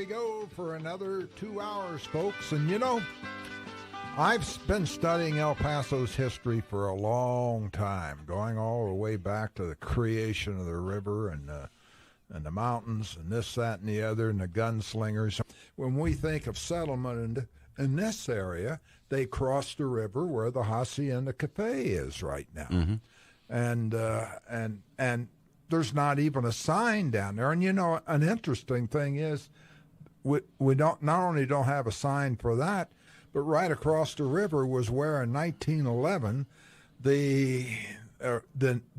We go for another 2 hours, folks. And you know, I've been studying El Paso's history for a long time, going all the way back to the creation of the river and the mountains and this, that, and the other, and the gunslingers. When we think of settlement in this area, they crossed the river where the Hacienda Cafe is right now. Mm-hmm. And there's not even a sign down there. And you know, an interesting thing is we don't not only don't have a sign for that, but right across the river was where in 1911 the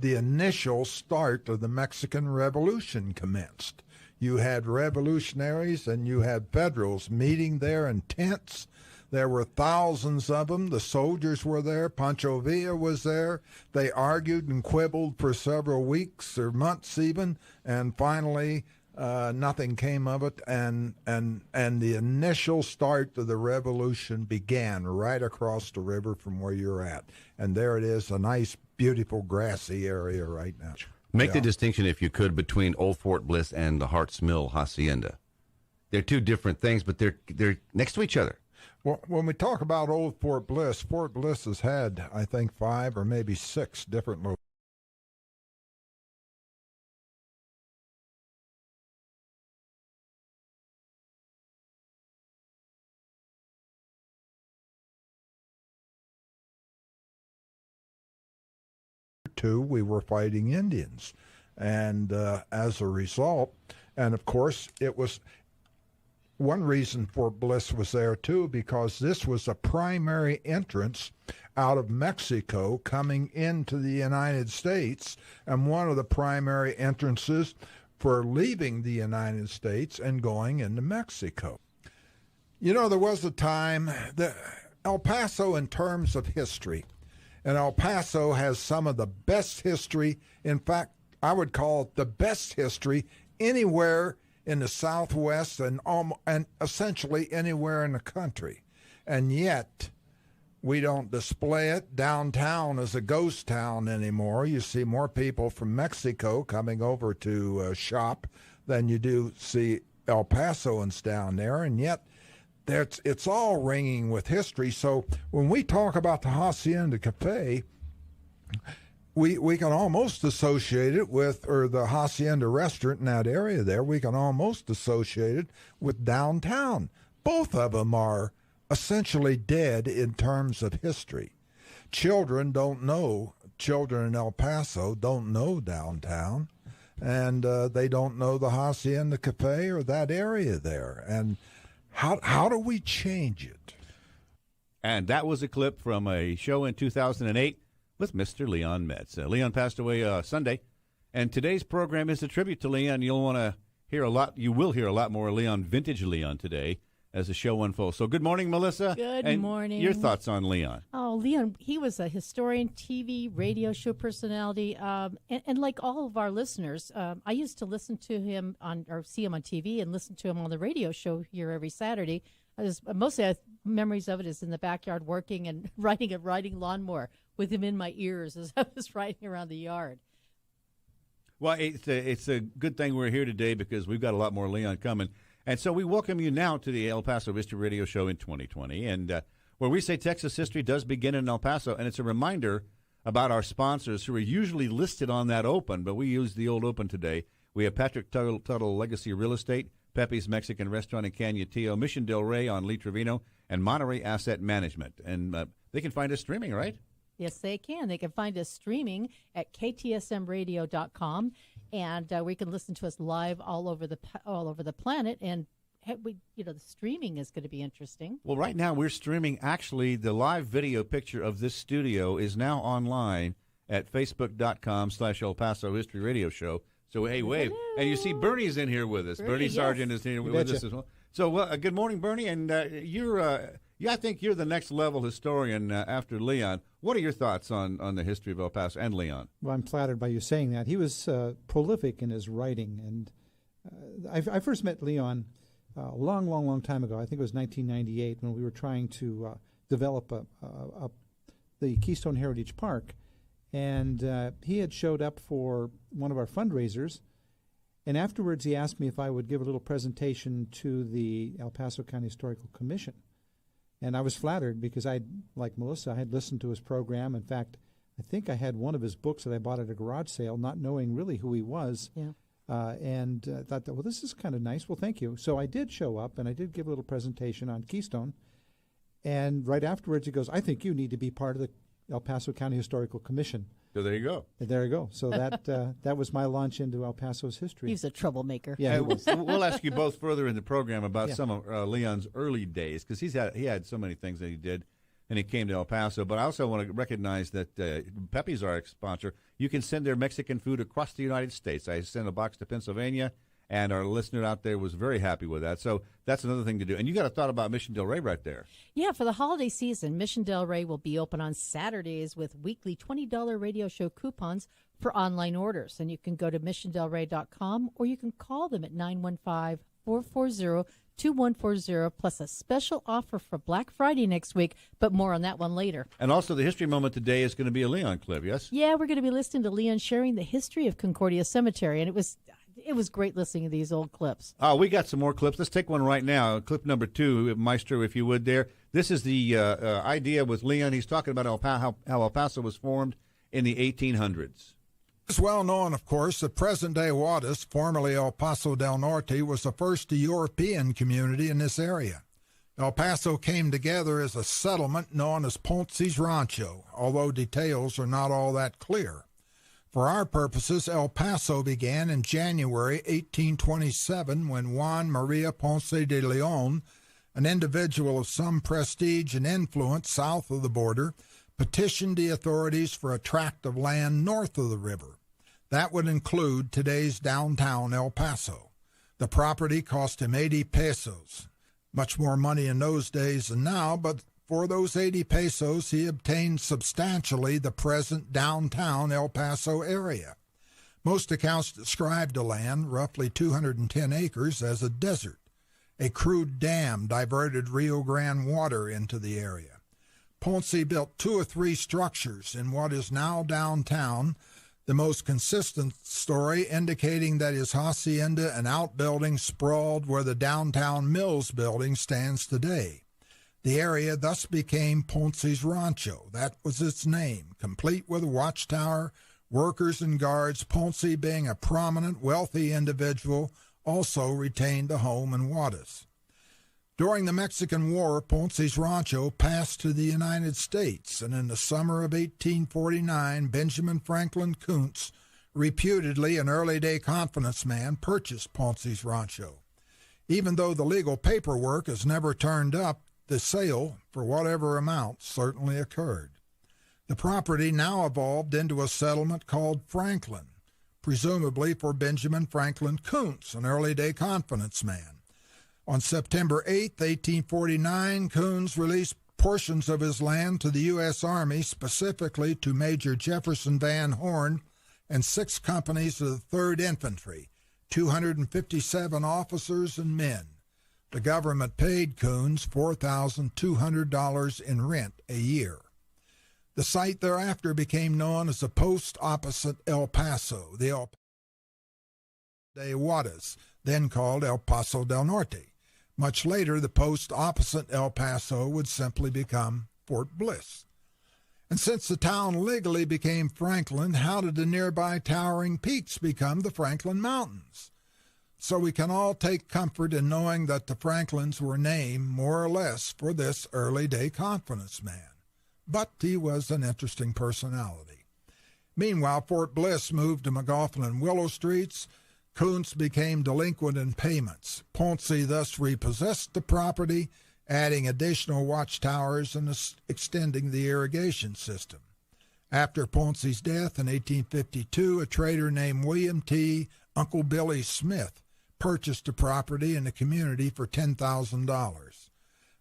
initial start of the Mexican Revolution commenced. You had revolutionaries and you had Federals meeting there in tents. There were thousands of them. The soldiers were there. Pancho Villa was there. They argued and quibbled for several weeks or months even, and finally nothing came of it. And the initial start of the revolution began right across the river from where you're at. And there it is, a nice, beautiful, grassy area right now. Make the distinction, if you could, between Old Fort Bliss and the Hart's Mill Hacienda. They're two different things, but they're next to each other. Well, when we talk about Old Fort Bliss has had, I think, 5 or maybe 6 different locations. We were fighting Indians, and as a result, and of course it was one reason Fort Bliss was there too, because this was a primary entrance out of Mexico coming into the United States, and one of the primary entrances for leaving the United States and going into Mexico. You know, there was a time that El Paso, in terms of history, and El Paso has some of the best history. In fact, I would call it the best history anywhere in the Southwest and essentially anywhere in the country. And yet, we don't display it. Downtown is a ghost town anymore. You see more people from Mexico coming over to shop than you do see El Pasoans down there. And yet, it's all ringing with history. So when we talk about the Hacienda Cafe, we can almost associate it with, or the Hacienda restaurant in that area there, we can almost associate it with downtown. Both of them are essentially dead in terms of history. Children in El Paso don't know downtown, and they don't know the Hacienda Cafe or that area there. And how do we change it? And that was a clip from a show in 2008 with Mr. Leon Metz. Leon passed away Sunday, and today's program is a tribute to Leon. You will hear a lot more Leon, vintage Leon today as the show unfolds. So good morning, Melissa. Good morning. Your thoughts on Leon? Oh, Leon, he was a historian, TV, radio show personality, and like all of our listeners, I used to listen to him or see him on TV and listen to him on the radio show here every Saturday. Mostly memories of it is in the backyard working and riding a lawnmower with him in my ears as I was riding around the yard. Well, it's a good thing we're here today because we've got a lot more Leon coming. And so we welcome you now to the El Paso History Radio Show in 2020, and where we say Texas history does begin in El Paso, and it's a reminder about our sponsors who are usually listed on that open, but we use the old open today. We have Patrick Tuttle Legacy Real Estate, Pepe's Mexican Restaurant in Cañutillo, Mission Del Rey on Lee Trevino, and Monterey Asset Management. And they can find us streaming, right? Yes, they can. They can find us streaming at ktsmradio.com, and we can listen to us live all over the planet. And the streaming is going to be interesting. Well, right now we're streaming. Actually, the live video picture of this studio is now online at facebook.com/El Paso History Radio Show. So, hey, wave. Hello. And you see Bernie's in here with us. Bernie Sargent is here with us as well. So, good morning, Bernie. And I think you're the next level historian after Leon. What are your thoughts on the history of El Paso and Leon? Well, I'm flattered by you saying that. He was prolific in his writing. And I first met Leon a long time ago. I think it was 1998 when we were trying to develop the Keystone Heritage Park. And he had showed up for one of our fundraisers, And afterwards, he asked me if I would give a little presentation to the El Paso County Historical Commission. And I was flattered because like Melissa, I had listened to his program. In fact, I think I had one of his books that I bought at a garage sale, not knowing really who he was. Yeah. And thought that, well, this is kind of nice. Well, thank you. So I did show up, and I did give a little presentation on Keystone. And right afterwards, he goes, I think you need to be part of the El Paso County Historical Commission. So there you go. And there you go. So that was my launch into El Paso's history. He's a troublemaker. Yeah, he was. We'll ask you both further in the program about some of Leon's early days, because he had so many things that he did, and he came to El Paso. But I also want to recognize that Pepe's our sponsor. You can send their Mexican food across the United States. I sent a box to Pennsylvania, and our listener out there was very happy with that. So that's another thing to do. And you got a thought about Mission Del Rey right there. Yeah, for the holiday season, Mission Del Rey will be open on Saturdays with weekly $20 radio show coupons for online orders. And you can go to missiondelrey.com, or you can call them at 915-440-2140, plus a special offer for Black Friday next week, but more on that one later. And also the history moment today is going to be a Leon clip, yes? Yeah, we're going to be listening to Leon sharing the history of Concordia Cemetery, and it was great listening to these old clips. We got some more clips. Let's take one right now. Clip number 2, Maestro, if you would there. This is the idea with Leon. He's talking about how El Paso was formed in the 1800s. It's well known, of course, that present-day Juarez, formerly El Paso del Norte, was the first European community in this area. El Paso came together as a settlement known as Ponce's Rancho, although details are not all that clear. For our purposes, El Paso began in January 1827 when Juan Maria Ponce de Leon, an individual of some prestige and influence south of the border, petitioned the authorities for a tract of land north of the river. That would include today's downtown El Paso. The property cost him 80 pesos, much more money in those days than now, but for those 80 pesos, he obtained substantially the present downtown El Paso area. Most accounts describe the land, roughly 210 acres, as a desert. A crude dam diverted Rio Grande water into the area. Ponce built 2 or 3 structures in what is now downtown, the most consistent story indicating that his hacienda and outbuildings sprawled where the downtown Mills building stands today. The area thus became Ponce's Rancho. That was its name, complete with a watchtower, workers and guards. Ponce, being a prominent, wealthy individual, also retained a home in Juarez. During the Mexican War, Ponce's Rancho passed to the United States, and in the summer of 1849, Benjamin Franklin Kuntz, reputedly an early-day confidence man, purchased Ponce's Rancho. Even though the legal paperwork has never turned up, the sale, for whatever amount, certainly occurred. The property now evolved into a settlement called Franklin, presumably for Benjamin Franklin Kuntz, an early-day confidence man. On September 8, 1849, Kuntz released portions of his land to the U.S. Army, specifically to Major Jefferson Van Horn and 6 companies of the 3rd Infantry, 257 officers and men. The government paid Kuntz $4,200 in rent a year. The site thereafter became known as the post opposite El Paso, the El Paso de Juarez, then called El Paso del Norte. Much later, the post opposite El Paso would simply become Fort Bliss. And since the town legally became Franklin, how did the nearby towering peaks become the Franklin Mountains? So we can all take comfort in knowing that the Franklins were named more or less for this early-day confidence man. But he was an interesting personality. Meanwhile, Fort Bliss moved to McGoffin and Willow Streets. Kuntz became delinquent in payments. Ponce thus repossessed the property, adding additional watchtowers and extending the irrigation system. After Ponce's death in 1852, a trader named William T. Uncle Billy Smith purchased the property in the community for $10,000.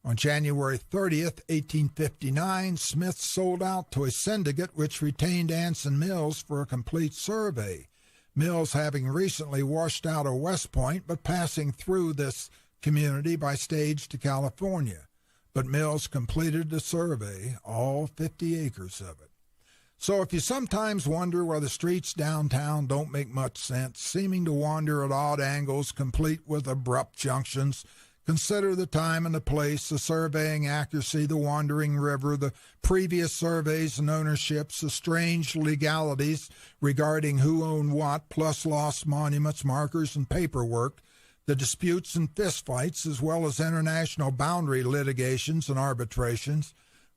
On January 30th, 1859, Smith sold out to a syndicate which retained Anson Mills for a complete survey, Mills having recently washed out of West Point but passing through this community by stage to California. But Mills completed the survey, all 50 acres of it. So if you sometimes wonder why the streets downtown don't make much sense, seeming to wander at odd angles, complete with abrupt junctions, consider the time and the place, the surveying accuracy, the wandering river, the previous surveys and ownerships, the strange legalities regarding who owned what, plus lost monuments, markers, and paperwork, the disputes and fistfights, as well as international boundary litigations and arbitrations.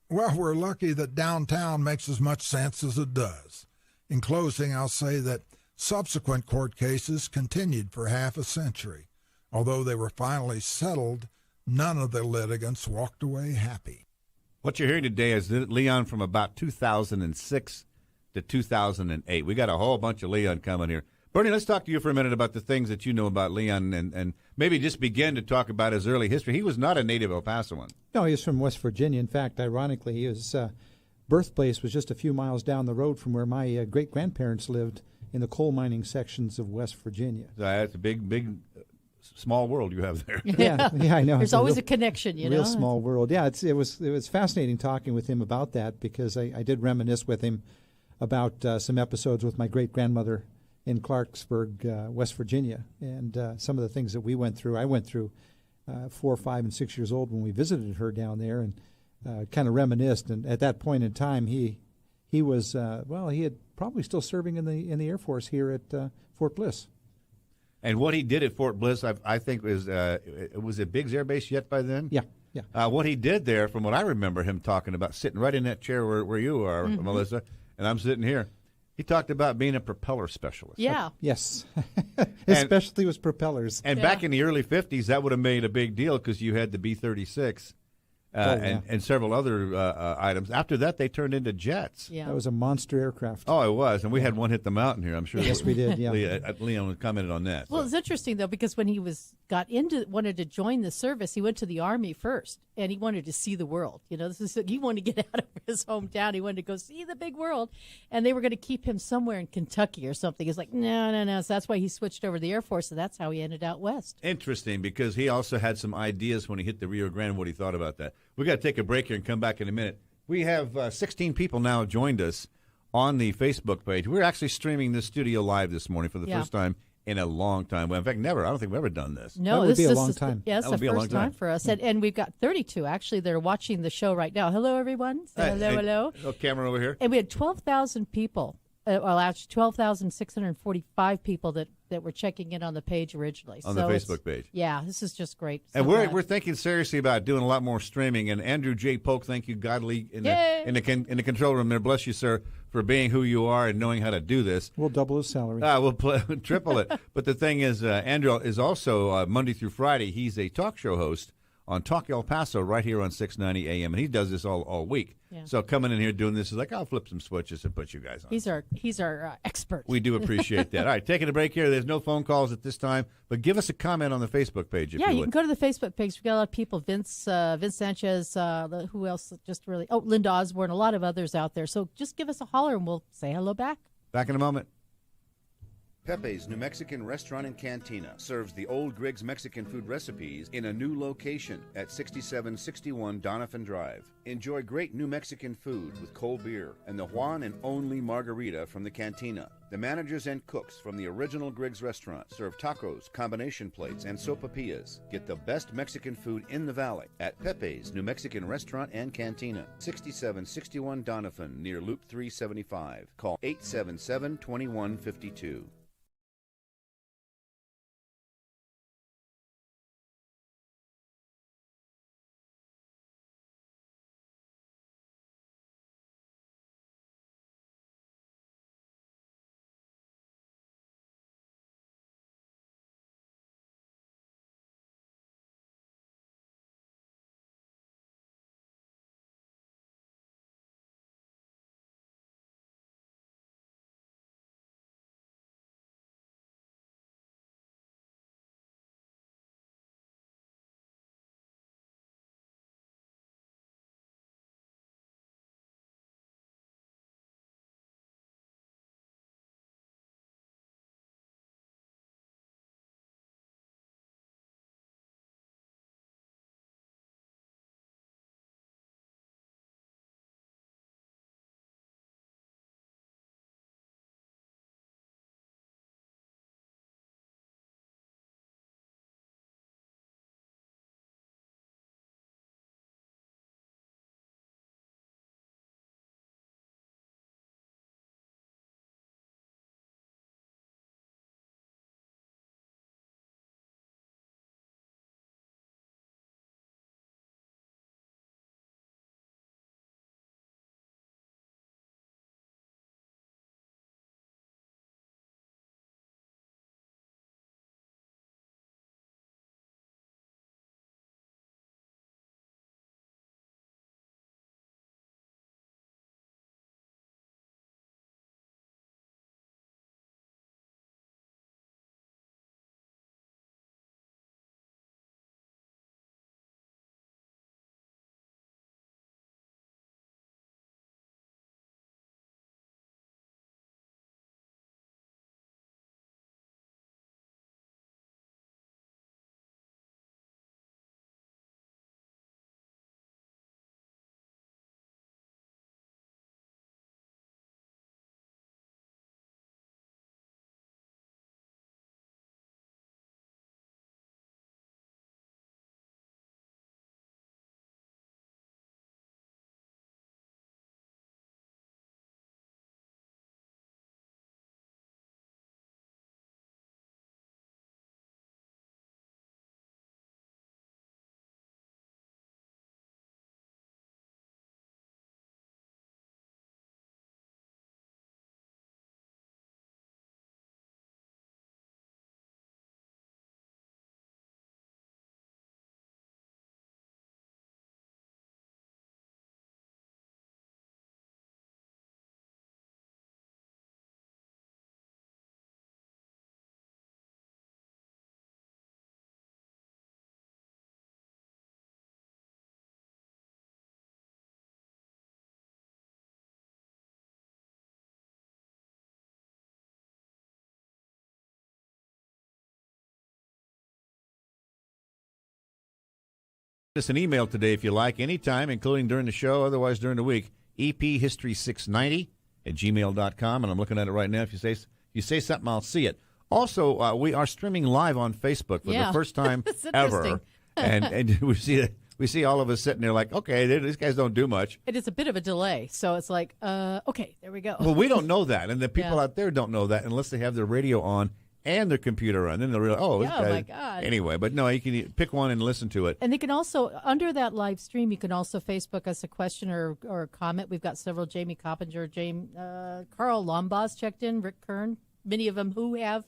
Well, we're lucky that downtown makes as much sense as it does. In closing, I'll say that subsequent court cases continued for half a century. Although they were finally settled, none of the litigants walked away happy. What you're hearing today is Leon from about 2006 to 2008. We got a whole bunch of Leon coming here. Bernie, let's talk to you for a minute about the things that you know about Leon and maybe just begin to talk about his early history. He was not a native El Pasoan. No, he was from West Virginia. In fact, ironically, his birthplace was just a few miles down the road from where my great-grandparents lived in the coal mining sections of West Virginia. That's a big, small world you have there. Yeah, I know. There's always a connection, you know. Real small world. Yeah, it was fascinating talking with him about that because I did reminisce with him about some episodes with my great-grandmother in Clarksburg, West Virginia, and some of the things that we went through. I went through 4, 5, and 6 years old when we visited her down there, and kind of reminisced. And at that point in time, he was he had probably still serving in the Air Force here at Fort Bliss. And what he did at Fort Bliss, I think, was it Biggs Air Base yet by then? Yeah. What he did there, from what I remember him talking about, sitting right in that chair where you are, Melissa, and I'm sitting here. He talked about being a propeller specialist. Yeah. Yes. His specialty was propellers. And back in the early 50s, that would have made a big deal because you had the B-36 and several other items. After that, they turned into jets. Yeah. That was a monster aircraft. Oh, it was. And we had one hit the mountain here, I'm sure. Yes, we did, yeah. Leon commented on that. Well, it's interesting, though, because when he wanted to join the service, he went to the Army first, and he wanted to see the world. You know, he wanted to get out of his hometown. He wanted to go see the big world, and they were going to keep him somewhere in Kentucky or something. He's like, no. So that's why he switched over to the Air Force, and that's how he ended out west. Interesting, because he also had some ideas when he hit the Rio Grande, what he thought about that. We got to take a break here and come back in a minute. We have 16 people now joined us on the Facebook page. We're actually streaming this studio live this morning for the first time in a long time. Well, in fact, never. I don't think we've ever done this. No, that would be a long time. Yeah, it's the first time for us. And we've got 32, actually, that are watching the show right now. Hello, everyone. Say hello. Oh, camera over here. And we had 12,000 people. Actually, 12,645 people that were checking in on the page originally. On the Facebook page. Yeah, this is just great. And we're thinking seriously about doing a lot more streaming. And Andrew J. Polk, thank you, godly, in the control room there. Bless you, sir, for being who you are and knowing how to do this. We'll double his salary. We'll triple it. But the thing is, Andrew is also, Monday through Friday, he's a talk show host on Talk El Paso right here on 690 AM, and he does this all week. Yeah. So coming in here doing this is like, I'll flip some switches and put you guys on. He's our expert. We do appreciate that. All right, taking a break here. There's no phone calls at this time, but give us a comment on the Facebook page if you would. You can go to the Facebook page. We've got a lot of people, Vince Sanchez, who else Linda Osborne, a lot of others out there. So just give us a holler and we'll say hello back. Back in a moment. Pepe's New Mexican Restaurant and Cantina serves the old Griggs Mexican food recipes in a new location at 6761 Doniphan Drive. Enjoy great New Mexican food with cold beer and the Juan and only margarita from the cantina. The managers and cooks from the original Griggs restaurant serve tacos, combination plates, and sopapillas. Get the best Mexican food in the valley at Pepe's New Mexican Restaurant and Cantina, 6761 Doniphan, near Loop 375. Call 877-2152. us an email today if you like, anytime, including during the show, otherwise during the week, ephistory690@gmail.com, and I'm looking at it right now. If you say something, I'll see it. Also, we are streaming live on Facebook for the first time ever, and we see all of us sitting there like, okay, these guys don't do much. It is a bit of a delay, so it's like, okay, there we go. Well, we don't know that, and the people out there don't know that unless they have their radio on and their computer on. Then they'll realize, oh my God. Anyway, but no, you can pick one and listen to it. And they can also, under that live stream, you can also Facebook us a question or a comment. We've got several, Jamie Coppinger, Carl Lombas checked in, Rick Kern, many of them who have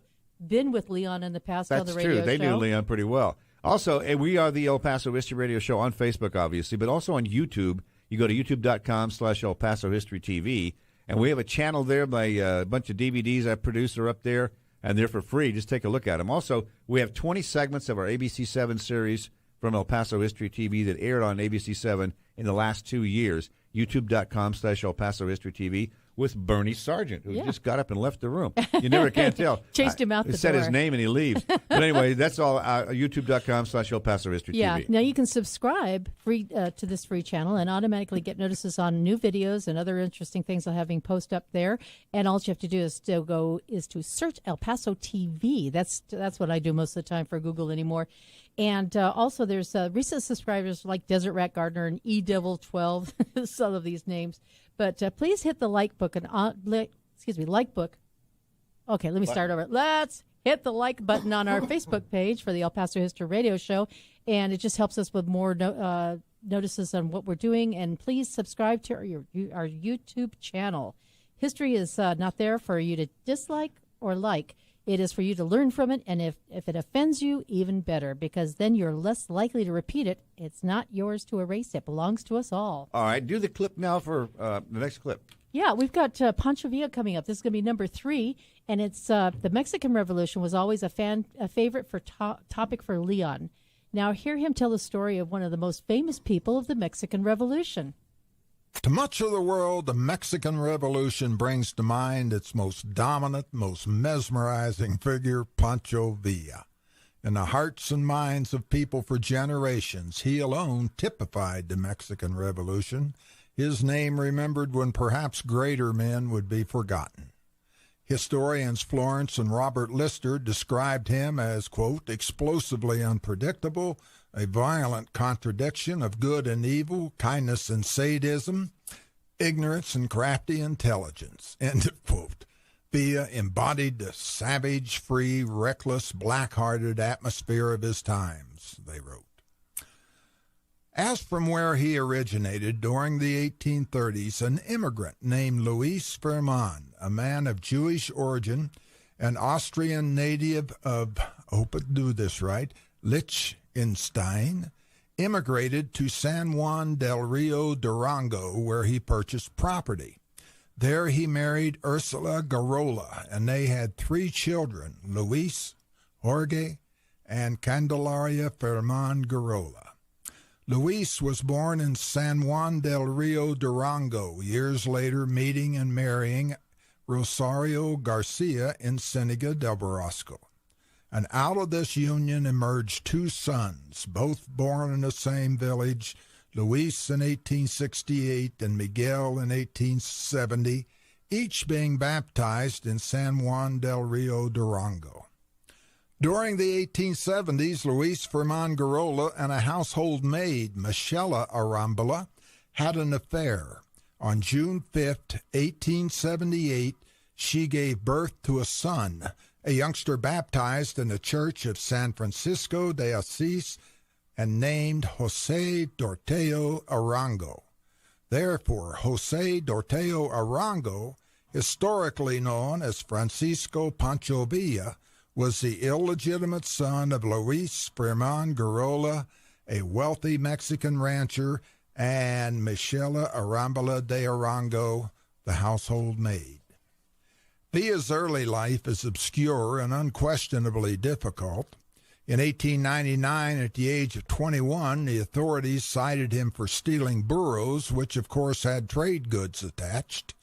been with Leon in the past on the radio show. That's true. They knew Leon pretty well. Also, we are the El Paso History Radio Show on Facebook, obviously, but also on YouTube. You go to youtube.com/El Paso History TV, and we have a channel there by a bunch of DVDs I produce are up there, and they're for free. Just take a look at them. Also, we have 20 segments of our ABC7 series from El Paso History TV that aired on ABC7 in the last 2 years. youtube.com/El Paso History TV with Bernie Sargent, who just got up and left the room. You never can tell. Chased him out the door. He said his name and he leaves. But anyway, that's all. youtube.com/El Paso History TV. Now you can subscribe free to this free channel and automatically get notices on new videos and other interesting things I'll having post up there. And all you have to do is to search El Paso TV. That's what I do most of the time for Google anymore. And also there's recent subscribers like Desert Rat Gardener and E-Devil12, some of these names. But please hit the like book like book. Okay, let me start over. Let's hit the like button on our Facebook page for the El Paso History Radio Show, and it just helps us with more notices on what we're doing. And please subscribe to our YouTube channel. History is not there for you to dislike or like. It is for you to learn from it, and if it offends you, even better, because then you're less likely to repeat it. It's not yours to erase. It belongs to us all. All right, do the clip now for the next clip. Yeah, we've got Pancho Villa coming up. This is going to be number 3, and it's the Mexican Revolution was always a favorite for topic for Leon. Now hear him tell the story of one of the most famous people of the Mexican Revolution. To much of the world, the Mexican Revolution brings to mind its most dominant, most mesmerizing figure, Pancho Villa. In the hearts and minds of people for generations, he alone typified the Mexican Revolution, his name remembered when perhaps greater men would be forgotten. Historians Florence and Robert Lister described him as, quote, explosively unpredictable, a violent contradiction of good and evil, kindness and sadism, ignorance and crafty intelligence, end of quote. Villa embodied the savage, free, reckless, black-hearted atmosphere of his times, they wrote. As from where he originated during the 1830s, an immigrant named Luis Ferman, a man of Jewish origin, an Austrian native of, I hope I do this right, Liechtenstein, immigrated to San Juan del Rio Durango, where he purchased property. There he married Ursula Garola, and they had 3 children, Luis, Jorge, and Candelaria Ferman Garola. Luis was born in San Juan del Rio Durango, years later meeting and marrying Rosario Garcia in Ciénaga del Barrasco. And out of this union emerged 2 sons, both born in the same village, Luis in 1868 and Miguel in 1870, each being baptized in San Juan del Rio Durango. During the 1870s, Luis Ferman Garola and a household maid, Michela Arambula, had an affair. On June 5, 1878, she gave birth to a son, a youngster baptized in the Church of San Francisco de Asís and named José Dorteo Arango. Therefore, José Dorteo Arango, historically known as Francisco Pancho Villa, was the illegitimate son of Luis Ferman Garola, a wealthy Mexican rancher, and Michela Arambula de Arango, the household maid. Villa's early life is obscure and unquestionably difficult. In 1899, at the age of 21, the authorities cited him for stealing burros, which of course had trade goods attached.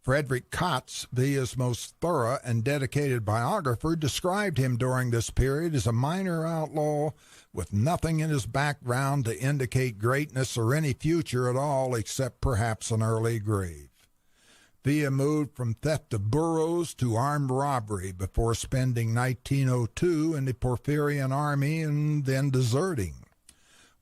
Frederick Kotz, Villa's most thorough and dedicated biographer, described him during this period as a minor outlaw with nothing in his background to indicate greatness or any future at all except perhaps an early grave. Villa moved from theft of burros to armed robbery before spending 1902 in the Porfirian Army and then deserting.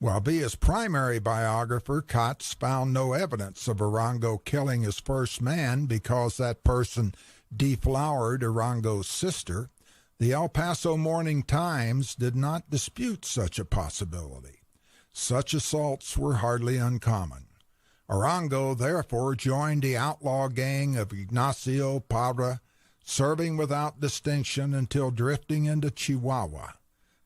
While Villa's primary biographer, Kotz, found no evidence of Arango killing his first man because that person deflowered Arango's sister, the El Paso Morning Times did not dispute such a possibility. Such assaults were hardly uncommon. Arango therefore joined the outlaw gang of Ignacio Parra, serving without distinction until drifting into Chihuahua.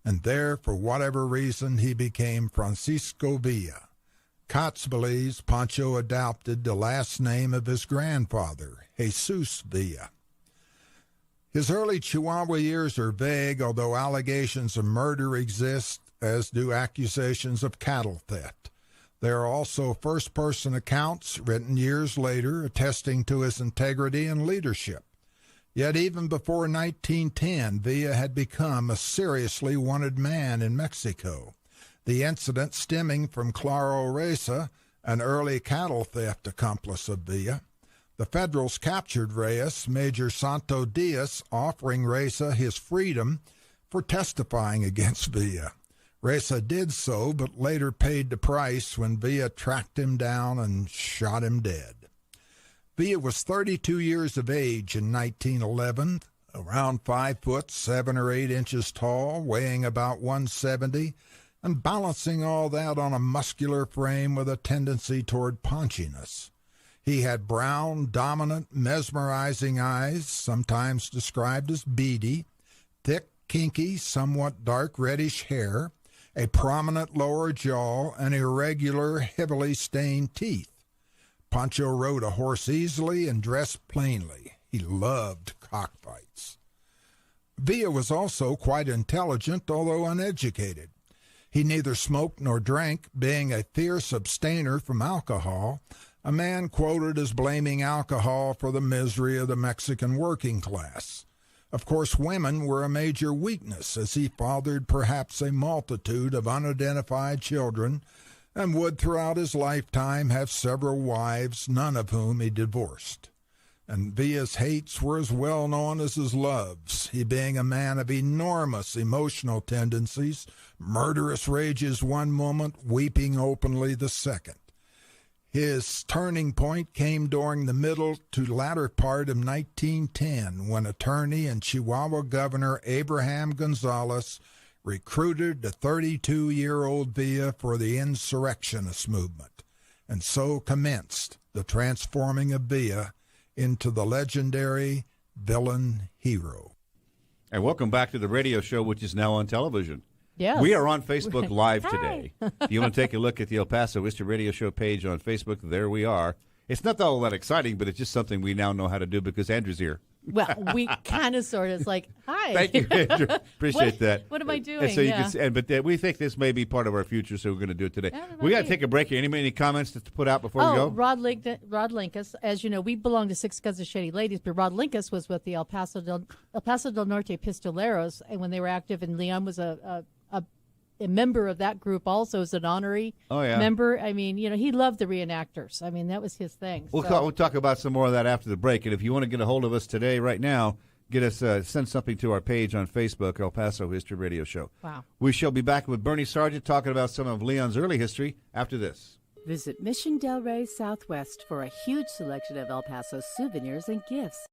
And there, for whatever reason, he became Francisco Villa. Kotz believes Pancho adopted the last name of his grandfather, Jesus Villa. His early Chihuahua years are vague, although allegations of murder exist, as do accusations of cattle theft. There are also first-person accounts written years later attesting to his integrity and leadership. Yet even before 1910, Villa had become a seriously wanted man in Mexico, the incident stemming from Claro Reza, an early cattle theft accomplice of Villa. The Federals captured Reyes, Major Santo Diaz offering Reza his freedom for testifying against Villa. Reza did so, but later paid the price when Villa tracked him down and shot him dead. Villa was 32 years of age in 1911, around 5 foot 7 or 8 inches tall, weighing about 170, and balancing all that on a muscular frame with a tendency toward paunchiness. He had brown, dominant, mesmerizing eyes, sometimes described as beady, thick, kinky, somewhat dark reddish hair, a prominent lower jaw, and irregular, heavily stained teeth. Pancho rode a horse easily and dressed plainly. He loved cockfights. Villa was also quite intelligent, although uneducated. He neither smoked nor drank, being a fierce abstainer from alcohol, a man quoted as blaming alcohol for the misery of the Mexican working class. Of course, women were a major weakness, as he fathered perhaps a multitude of unidentified children and would throughout his lifetime have several wives, none of whom he divorced. And Villa's hates were as well known as his loves, he being a man of enormous emotional tendencies, murderous rages one moment, weeping openly the second. His turning point came during the middle to latter part of 1910, when attorney and Chihuahua Governor Abraham Gonzalez recruited the 32-year-old Villa for the insurrectionist movement, and so commenced the transforming of Villa into the legendary villain hero. And welcome back to the radio show, which is now on television. Yes. We are on Facebook Live Hi. today. If you want to take a look at the El Paso History Radio Show page on Facebook, there we are. It's not all that exciting, but it's just something we now know how to do because Andrew's here. Well, we kind of sort of like, hi. Thank you, Andrew. Appreciate that. What am I doing? And so you Yeah. can, but we think this may be part of our future, so we're going to do it today. Yeah, that We might got to be. take a break here. Any comments to put out before we go? Rod Linkus, as you know, we belong to Six Guns of Shady Ladies, but Rod Linkus was with the El Paso del Norte Pistoleros, and when they were active, and Leon was a member of that group also as an honorary member. I mean, you know, he loved the reenactors. I mean, that was his thing. We'll talk about some more of that after the break. And if you want to get a hold of us today, right now, get us send something to our page on Facebook, El Paso History Radio Show. Wow. We shall be back with Bernie Sargent talking about some of Leon's early history after this. Visit Mission Del Rey Southwest for a huge selection of El Paso souvenirs and gifts.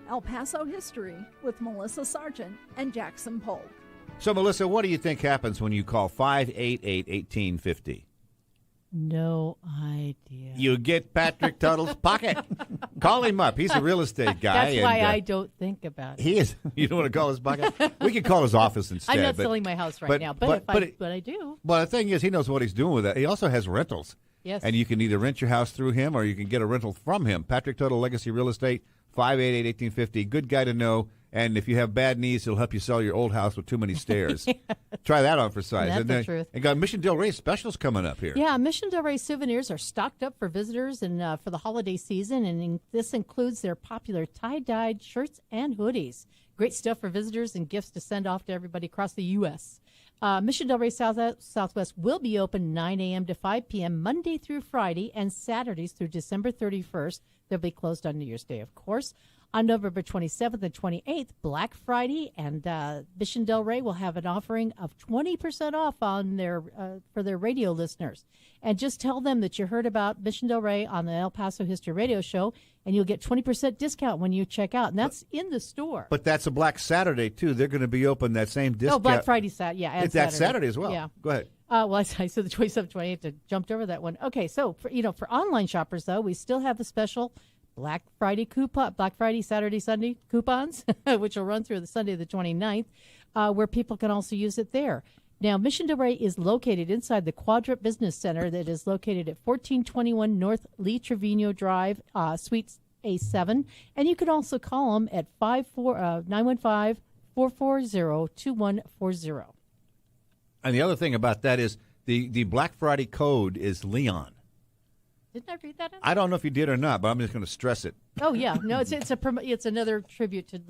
El Paso History with Melissa Sargent and Jackson Polk. So, Melissa, what do you think happens when you call 588-1850? No idea. You get Patrick Tuttle's pocket. Call him up. He's a real estate guy. That's why I don't think about it. He is. You don't want to call his pocket? We could call his office instead. I'm not selling my house right now, but I do. Well, the thing is, he knows what he's doing with that. He also has rentals. Yes. And you can either rent your house through him or you can get a rental from him. Patrick Tuttle, Legacy Real Estate, 588-1850. Good guy to know. And if you have bad knees, he'll help you sell your old house with too many stairs. Try that on for size. That's the truth. And got Mission Del Rey specials coming up here. Yeah, Mission Del Rey souvenirs are stocked up for visitors and for the holiday season, and this includes their popular tie-dyed shirts and hoodies. Great stuff for visitors and gifts to send off to everybody across the U.S. Mission Del Rey Southwest will be open 9 a.m. to 5 p.m. Monday through Friday and Saturdays through December 31st. They'll be closed on New Year's Day, of course. On November 27th and 28th, Black Friday, and Mission Del Rey will have an offering of 20% off on their for their radio listeners. And just tell them that you heard about Mission Del Rey on the El Paso History Radio Show, and you'll get 20% discount when you check out. And that's in the store. But that's a Black Saturday, too. They're going to be open that same discount. Oh, Black Friday, yeah, and that's Saturday as well. Yeah. Go ahead. Well, I said the 27th, 28th, I jumped over that one. Okay, so for online shoppers, though, we still have the special Black Friday coupon, Black Friday, Saturday, Sunday coupons, which will run through the Sunday the 29th, where people can also use it there. Now, Mission Del Rey is located inside the Quadrant Business Center that is located at 1421 North Lee Trevino Drive, Suite A7. And you can also call them at 915-440-2140. And the other thing about that is the Black Friday code is Leon. Didn't I read that? I don't know if you did or not, but I'm just going to stress it. Oh yeah, no, it's another tribute to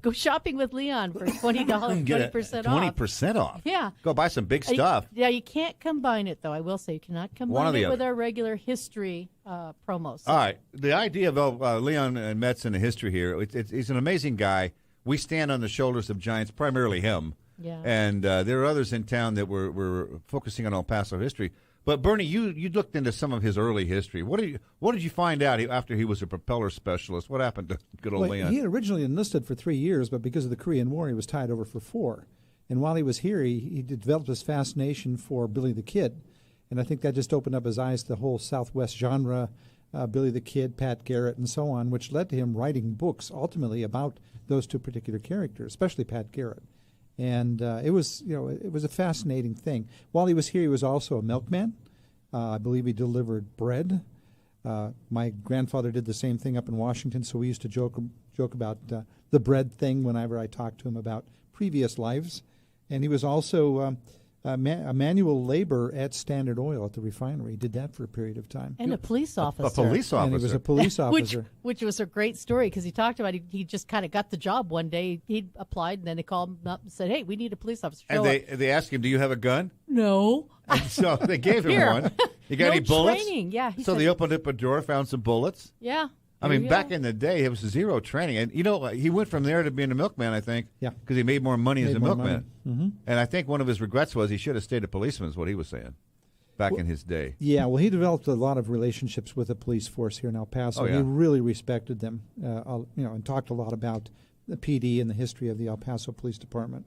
go shopping with Leon for $20, 20% off. 20% off. Yeah, go buy some big stuff. Yeah, you can't combine it though. I will say you cannot combine it with our regular history promos. All right, the idea of Leon Metz in the history here. He's an amazing guy. We stand on the shoulders of giants, primarily him. Yeah, and there are others in town that were focusing on El Paso history. But Bernie, you looked into some of his early history. What did you find out after he was a propeller specialist? What happened to good old Leon? He had originally enlisted for 3 years, but because of the Korean War, he was tied over for 4. And while he was here, he developed this fascination for Billy the Kid, and I think that just opened up his eyes to the whole Southwest genre, Billy the Kid, Pat Garrett, and so on, which led to him writing books ultimately about those two particular characters, especially Pat Garrett. And it was a fascinating thing. While he was here, he was also a milkman. I believe he delivered bread. My grandfather did the same thing up in Washington, so we used to joke about the bread thing whenever I talked to him about previous lives. And he was also a manual labor at Standard Oil at the refinery. He did that for a period of time. And a police officer. A police officer. And he was a police officer. Which was a great story because he talked about he just kind of got the job one day. He applied and then they called him up and said, hey, we need a police officer. And they asked him, do you have a gun? No. And so they gave him one. You got any bullets? Training. Yeah. So they opened up a drawer, found some bullets? Yeah. I mean, back in the day, it was zero training. And, he went from there to being a milkman, I think. Yeah. Because he made more money as a milkman. Mm-hmm. And I think one of his regrets was he should have stayed a policeman, is what he was saying, back in his day. Yeah, well, he developed a lot of relationships with the police force here in El Paso. Oh, yeah. He really respected them, and talked a lot about the PD and the history of the El Paso Police Department.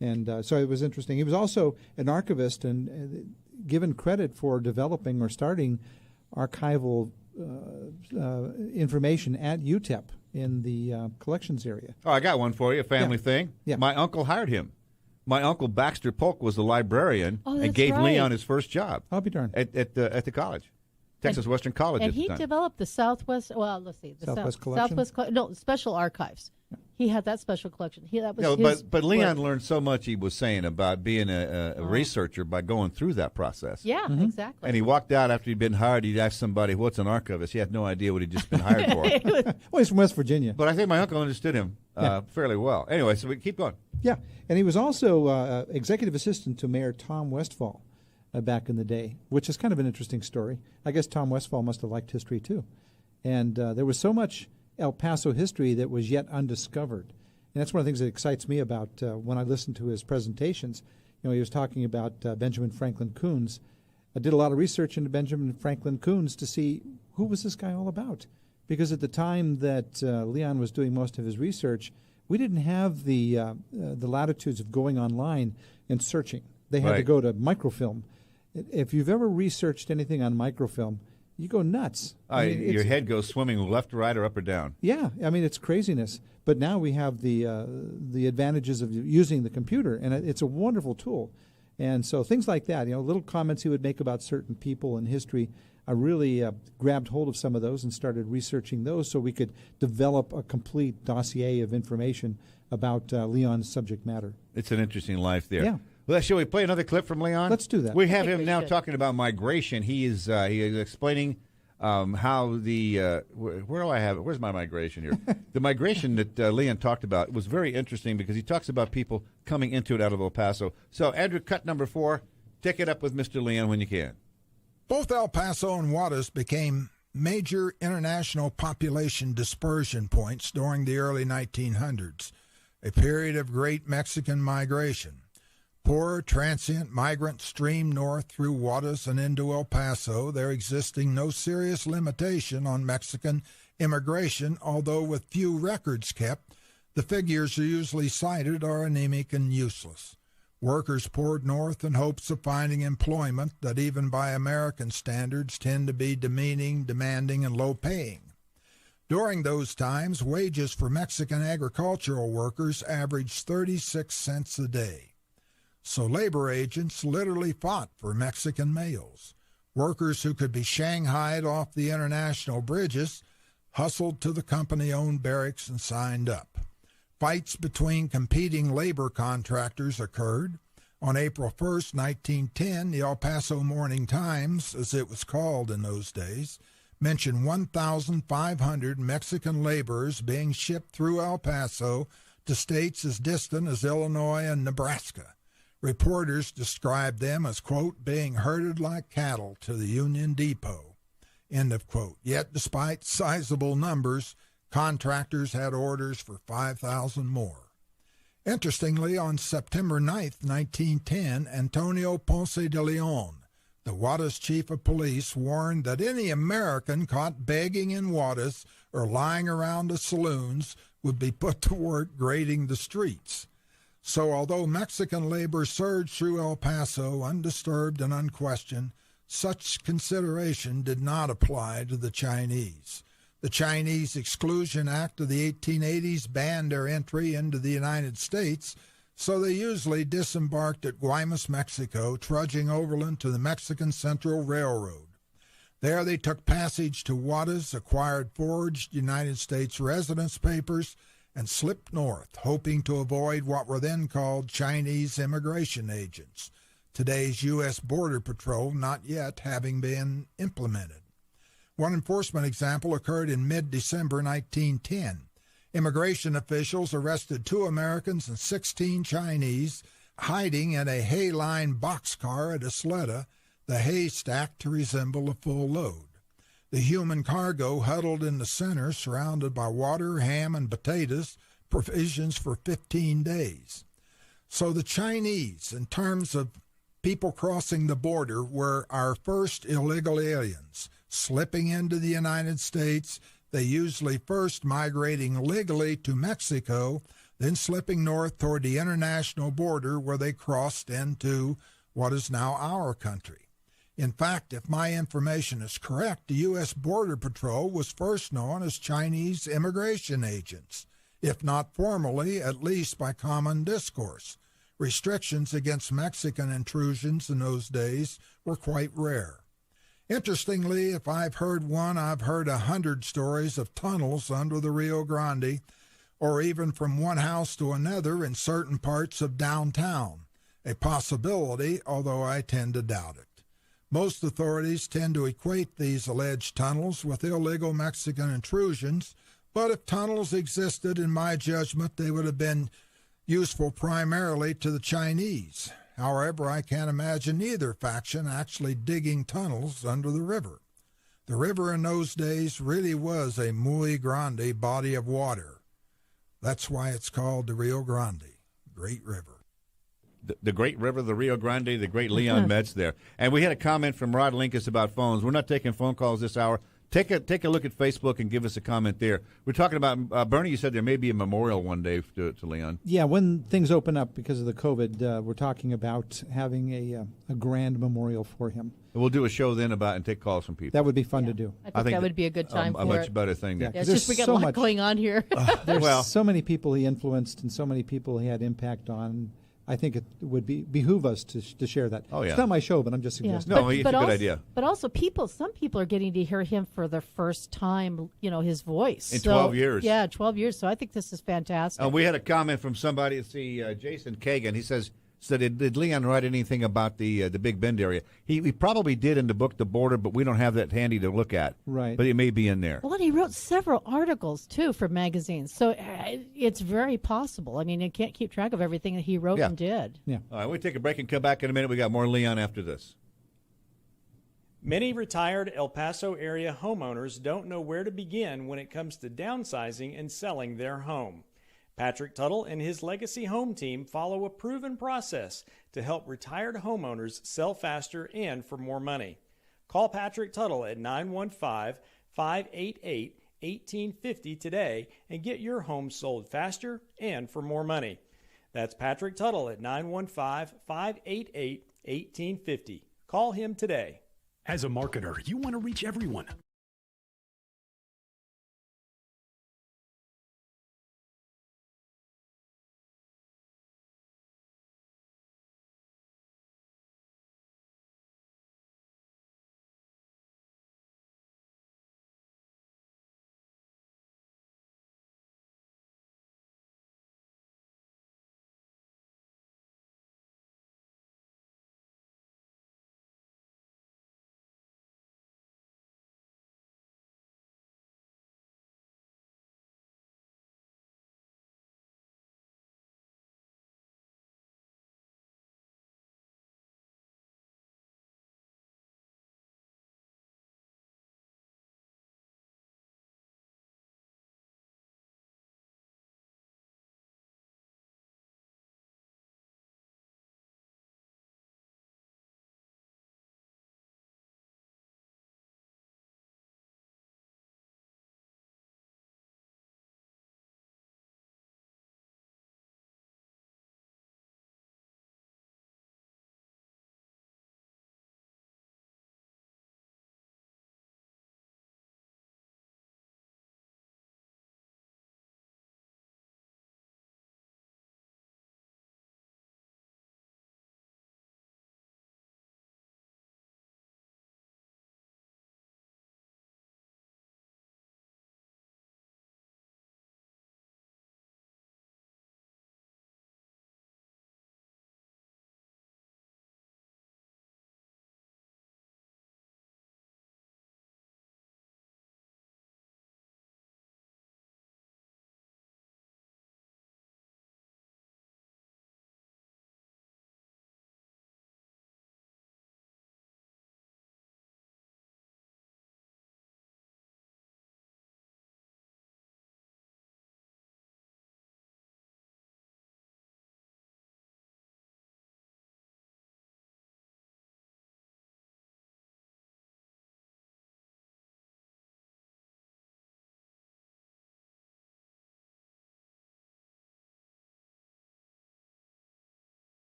And so it was interesting. He was also an archivist and given credit for developing or starting archival information at UTEP in the collections area. Oh, I got one for you, a family thing. Yeah. My uncle hired him. My uncle Baxter Polk was the librarian and gave Leon his first job. I'll be darned. At the college, Texas Western College. And at the he time. developed the Southwest. Well, let's see, the Southwest Collection? Special Archives. He had that special collection. That was his but Leon work. learned so much, he was saying, about being a researcher by going through that process. Yeah, exactly. And he walked out after he'd been hired. He'd ask somebody, what's an archivist? He had no idea what he'd just been hired for. Well, he's from West Virginia. But I think my uncle understood him fairly well. Anyway, so we keep going. Yeah, and he was also executive assistant to Mayor Tom Westfall back in the day, which is kind of an interesting story. I guess Tom Westfall must have liked history too. And there was so much El Paso history that was yet undiscovered. And that's one of the things that excites me about when I listen to his presentations. He was talking about Benjamin Franklin Coons. I did a lot of research into Benjamin Franklin Coons to see who was this guy all about. because at the time that Leon was doing most of his research, we didn't have the latitudes of going online and searching. They had to go to microfilm. If you've ever researched anything on microfilm, you go nuts. Your head goes swimming left, right, or up or down. Yeah, I mean, it's craziness. But now we have the advantages of using the computer, and it's a wonderful tool. And so things like that, little comments he would make about certain people in history, I really grabbed hold of some of those and started researching those so we could develop a complete dossier of information about Leon's subject matter. It's an interesting life there. Yeah. Well, shall we play another clip from Leon? Let's do that. We have him we now should. talking about migration. He is explaining how the where do I have it? Where's my migration here? The migration that Leon talked about was very interesting because he talks about people coming into it out of El Paso. So, Andrew, cut number 4. Take it up with Mr. Leon when you can. Both El Paso and Juarez became major international population dispersion points during the early 1900s, a period of great Mexican migration. Poor, transient migrants streamed north through Juarez and into El Paso, there existing no serious limitation on Mexican immigration, although with few records kept, the figures usually cited are anemic and useless. Workers poured north in hopes of finding employment that even by American standards tend to be demeaning, demanding, and low-paying. During those times, wages for Mexican agricultural workers averaged 36 cents a day. So labor agents literally fought for Mexican males. Workers who could be shanghaied off the international bridges hustled to the company-owned barracks and signed up. Fights between competing labor contractors occurred. On April 1st, 1910, the El Paso Morning Times, as it was called in those days, mentioned 1,500 Mexican laborers being shipped through El Paso to states as distant as Illinois and Nebraska. Reporters described them as, quote, being herded like cattle to the Union Depot, end of quote. Yet, despite sizable numbers, contractors had orders for 5,000 more. Interestingly, on September 9th, 1910, Antonio Ponce de Leon, the Juarez chief of police, warned that any American caught begging in Juarez or lying around the saloons would be put to work grading the streets. So although Mexican labor surged through El Paso undisturbed and unquestioned, such consideration did not apply to the Chinese. The Chinese Exclusion Act of the 1880s banned their entry into the United States, so they usually disembarked at Guaymas, Mexico, trudging overland to the Mexican Central Railroad. There they took passage to Juarez, acquired forged United States residence papers, and slipped north, hoping to avoid what were then called Chinese immigration agents, today's U.S. Border Patrol not yet having been implemented. One enforcement example occurred in mid-December 1910. Immigration officials arrested 2 Americans and 16 Chinese hiding in a hay-lined boxcar at Isleta, the hay stacked to resemble a full load. The human cargo huddled in the center, surrounded by water, ham, and potatoes, provisions for 15 days. So the Chinese, in terms of people crossing the border, were our first illegal aliens. Slipping into the United States, they usually first migrating legally to Mexico, then slipping north toward the international border where they crossed into what is now our country. In fact, if my information is correct, the U.S. Border Patrol was first known as Chinese immigration agents, if not formally, at least by common discourse. Restrictions against Mexican intrusions in those days were quite rare. Interestingly, if I've heard one, I've heard 100 stories of tunnels under the Rio Grande, or even from one house to another in certain parts of downtown. A possibility, although I tend to doubt it. Most authorities tend to equate these alleged tunnels with illegal Mexican intrusions, but if tunnels existed, in my judgment, they would have been useful primarily to the Chinese. However, I can't imagine either faction actually digging tunnels under the river. The river in those days really was a muy grande body of water. That's why it's called the Rio Grande, Great River. The great river, the Rio Grande, the great Leon Metz there. And we had a comment from Rod Linkus about phones. We're not taking phone calls this hour. take a look at Facebook and give us a comment there. We're talking about, Bernie, you said there may be a memorial one day to Leon. Yeah, when things open up because of the COVID, we're talking about having a grand memorial for him. We'll do a show then about and take calls from people. That would be fun to do. I think that would be a good time for a much it. better thing. Yeah, Yeah. It's just we got so a lot much going on here. There's so many people he influenced and so many people he had impact on. I think it would behoove us to share that. Oh, yeah. It's not my show, but I'm just Yeah. suggesting. No, it's a good idea. But also, some people are getting to hear him for the first time. His voice In 12 years. Yeah, 12 years. So I think this is fantastic. We had a comment from somebody. Let's see, Jason Kagan. He said, did Leon write anything about the Big Bend area? He probably did in the book The Border, but we don't have that handy to look at. Right. But it may be in there. Well, and he wrote several articles, too, for magazines. So it's very possible. I mean, you can't keep track of everything that he wrote and did. Yeah. All right, we'll take a break and come back in a minute. We got more Leon after this. Many retired El Paso area homeowners don't know where to begin when it comes to downsizing and selling their home. Patrick Tuttle and his Legacy Home team follow a proven process to help retired homeowners sell faster and for more money. Call Patrick Tuttle at 915-588-1850 today and get your home sold faster and for more money. That's Patrick Tuttle at 915-588-1850. Call him today. As a marketer, you want to reach everyone.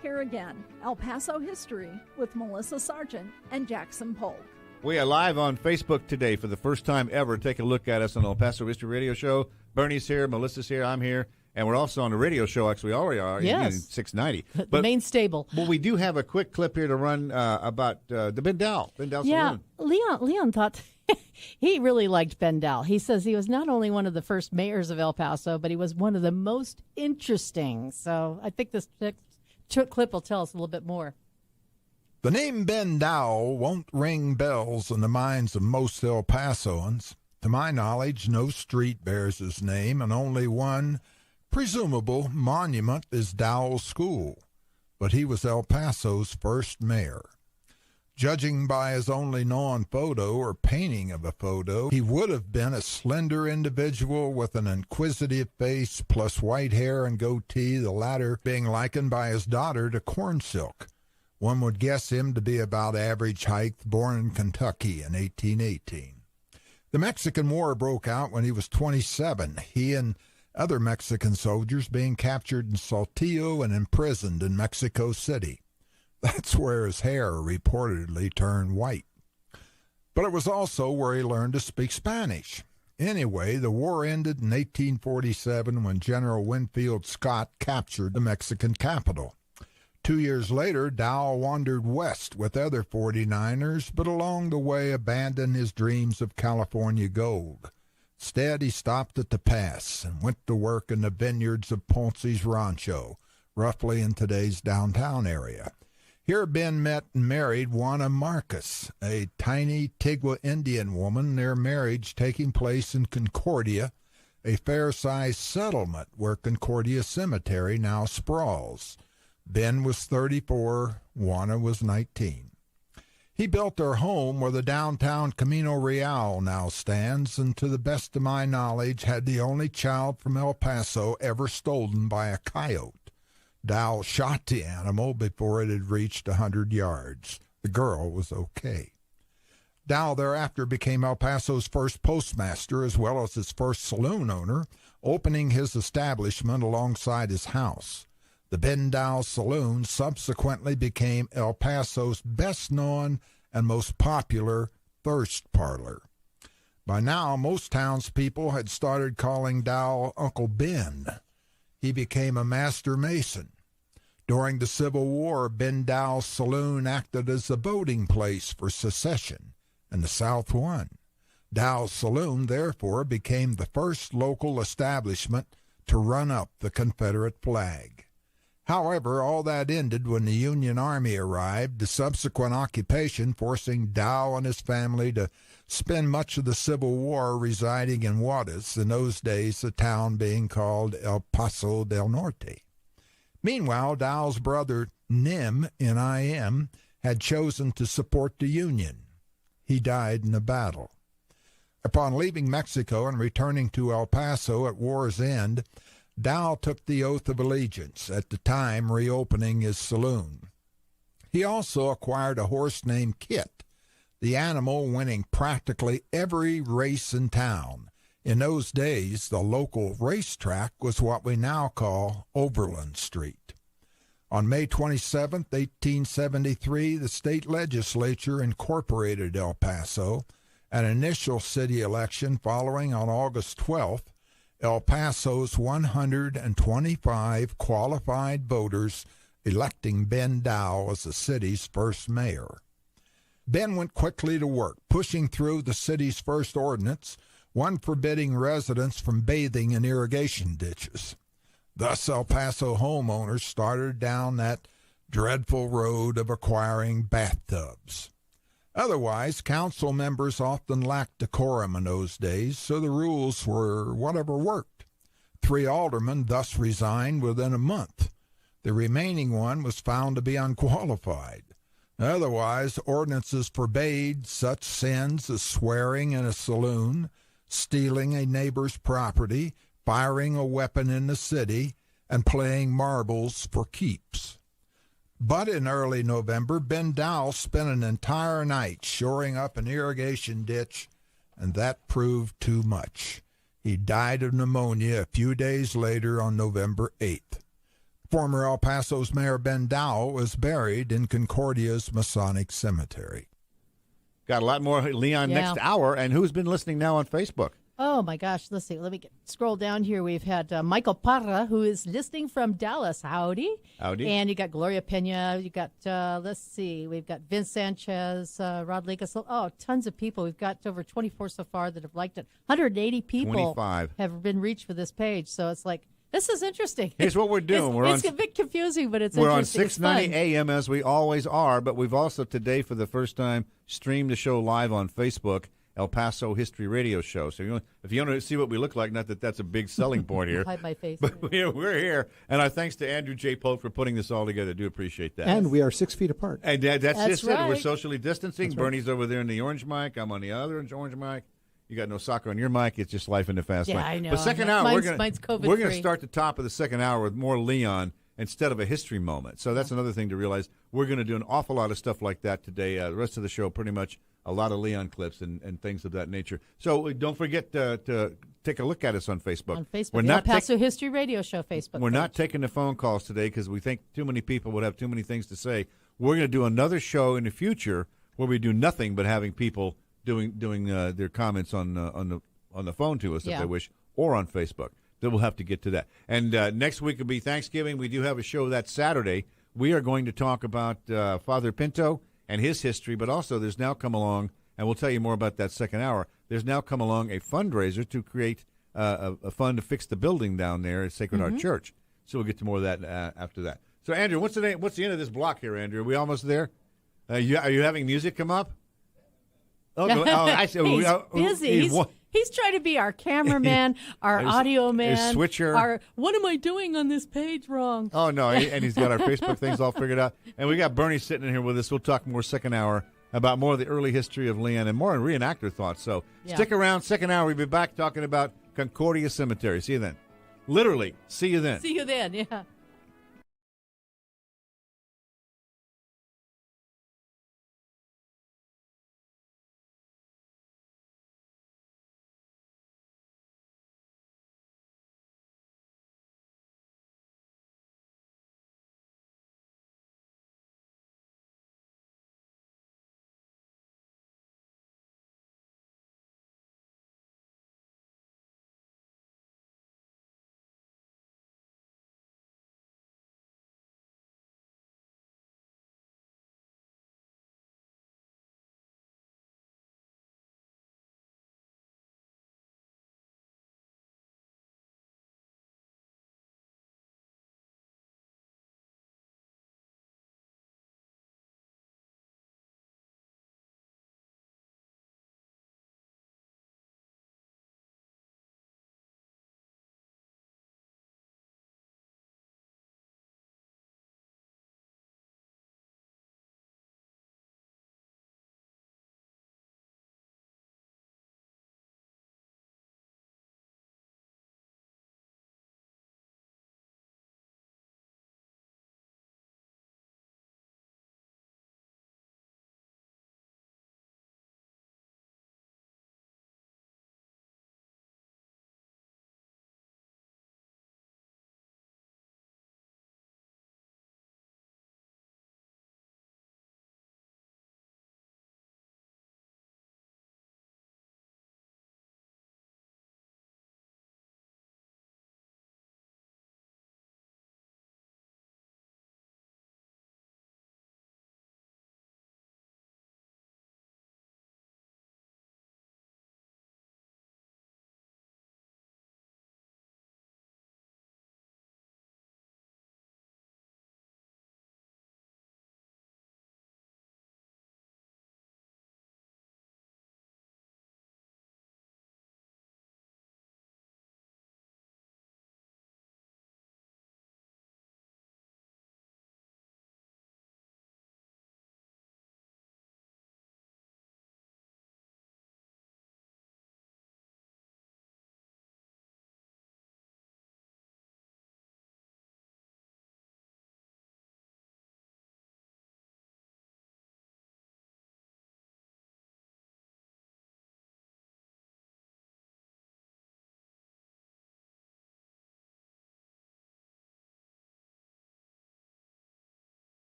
Here again, El Paso History with Melissa Sargent and Jackson Polk. We are live on Facebook today for the first time ever. Take a look at us on El Paso History Radio Show. Bernie's here, Melissa's here, I'm here, and we're also on the radio show. Actually, we already are. Yes. In 690. The main stable. Well, we do have a quick clip here to run about the Bendal Yeah, Saloon. Leon thought he really liked Bendal. He says he was not only one of the first mayors of El Paso, but he was one of the most interesting. So I think this clip will tell us a little bit more. The name Ben Dowell won't ring bells in the minds of most El Pasoans. To my knowledge, no street bears his name, and only one presumable monument is Dowell School. But he was El Paso's first mayor. Judging by his only known photo or painting of a photo, he would have been a slender individual with an inquisitive face plus white hair and goatee, the latter being likened by his daughter to corn silk. One would guess him to be about average height, born in Kentucky in 1818. The Mexican War broke out when he was 27, he and other Mexican soldiers being captured in Saltillo and imprisoned in Mexico City. That's where his hair reportedly turned white. But it was also where he learned to speak Spanish. Anyway, the war ended in 1847 when General Winfield Scott captured the Mexican capital. 2 years later, Dowell wandered west with other 49ers, but along the way abandoned his dreams of California gold. Instead, he stopped at the pass and went to work in the vineyards of Ponce's Rancho, roughly in today's downtown area. Here Ben met and married Juana Marcus, a tiny Tigua Indian woman, their marriage taking place in Concordia, a fair-sized settlement where Concordia Cemetery now sprawls. Ben was 34, Juana was 19. He built their home where the downtown Camino Real now stands, and to the best of my knowledge had the only child from El Paso ever stolen by a coyote. Dowell shot the animal before it had reached 100 yards. The girl was okay. Dowell thereafter became El Paso's first postmaster as well as his first saloon owner, opening his establishment alongside his house. The Ben Dowell Saloon subsequently became El Paso's best-known and most popular thirst parlor. By now, most townspeople had started calling Dowell Uncle Ben. He became a master mason. During the Civil War, Ben Dowell's saloon acted as a voting place for secession, and the South won. Dowell's Saloon, therefore, became the first local establishment to run up the Confederate flag. However, all that ended when the Union Army arrived, the subsequent occupation forcing Dowell and his family to spend much of the Civil War residing in Juarez, in those days the town being called El Paso del Norte. Meanwhile, Dowell's brother Nim, N-I-M, had chosen to support the Union. He died in a battle. Upon leaving Mexico and returning to El Paso at war's end, Dowell took the oath of allegiance, at the time reopening his saloon. He also acquired a horse named Kit, the animal winning practically every race in town. In those days, the local racetrack was what we now call Overland Street. On May 27, 1873, the state legislature incorporated El Paso. An initial city election following on August 12th, El Paso's 125 qualified voters electing Ben Dowell as the city's first mayor. Ben went quickly to work, pushing through the city's first ordinance, one forbidding residents from bathing in irrigation ditches. Thus, El Paso homeowners started down that dreadful road of acquiring bathtubs. Otherwise, council members often lacked decorum in those days, so the rules were whatever worked. 3 aldermen thus resigned within a month. The remaining one was found to be unqualified. Otherwise, ordinances forbade such sins as swearing in a saloon, stealing a neighbor's property, firing a weapon in the city, and playing marbles for keeps. But in early November, Ben Dowell spent an entire night shoring up an irrigation ditch, and that proved too much. He died of pneumonia a few days later on November 8th. Former El Paso's Mayor Ben Dowell was buried in Concordia's Masonic Cemetery. Got a lot more Leon next hour, and who's been listening now on Facebook? Oh, my gosh. Let's see. Let me scroll down here. We've had Michael Parra, who is listening from Dallas. Howdy. Howdy. And you got Gloria Pena. You got, let's see, we've got Vince Sanchez, Rodriguez. Oh, tons of people. We've got over 24 so far that have liked it. 180 people 25 have been reached for this page. So it's like This is interesting. Here's what we're doing. It's a bit confusing, but it's we're on interesting. 690 AM as we always are, but we've also today for the first time streamed the show live on Facebook, El Paso History Radio Show. So if you want to see what we look like, not that that's a big selling point here. Hide my face. But we're here, and our thanks to Andrew J. Polk for putting this all together. I do appreciate that. And we are 6 feet apart. And that's just it. right. We're socially distancing. That's right. Bernie's over there in the orange mic. I'm on the other orange mic. You got no soccer on your mic. It's just life in the fast Yeah, lane. I know. But second hour, Mine's we're going to COVID-free. start the top of the second hour with more Leon instead of a history moment. So that's another thing to realize. We're going to do an awful lot of stuff like that today. The rest of the show, pretty much a lot of Leon clips and things of that nature. So don't forget to take a look at us on Facebook. On Facebook, We're the not El Paso History Radio Show Facebook We're page. not taking the phone calls today because we think too many people would have too many things to say. We're going to do another show in the future where we do nothing but having people doing their comments on the phone to us if they wish, or on Facebook. Then we'll have to get to that. And next week will be Thanksgiving. We do have a show that Saturday. We are going to talk about Father Pinto and his history, but also there's now come along, and we'll tell you more about that second hour, there's now come along a fundraiser to create a fund to fix the building down there at Sacred Heart Church. So we'll get to more of that after that. So, Andrew, what's the end of this block here, Andrew? Are we almost there? Are you having music come up? He's busy. He's trying to be our cameraman, our audio man, switcher. What am I doing on this page wrong? Oh, no, and he's got our Facebook things all figured out. And we got Bernie sitting in here with us. We'll talk more second hour about more of the early history of Leon and more on reenactor thoughts. So stick around. Second hour, we'll be back talking about Concordia Cemetery. See you then. Literally, see you then. See you then, yeah.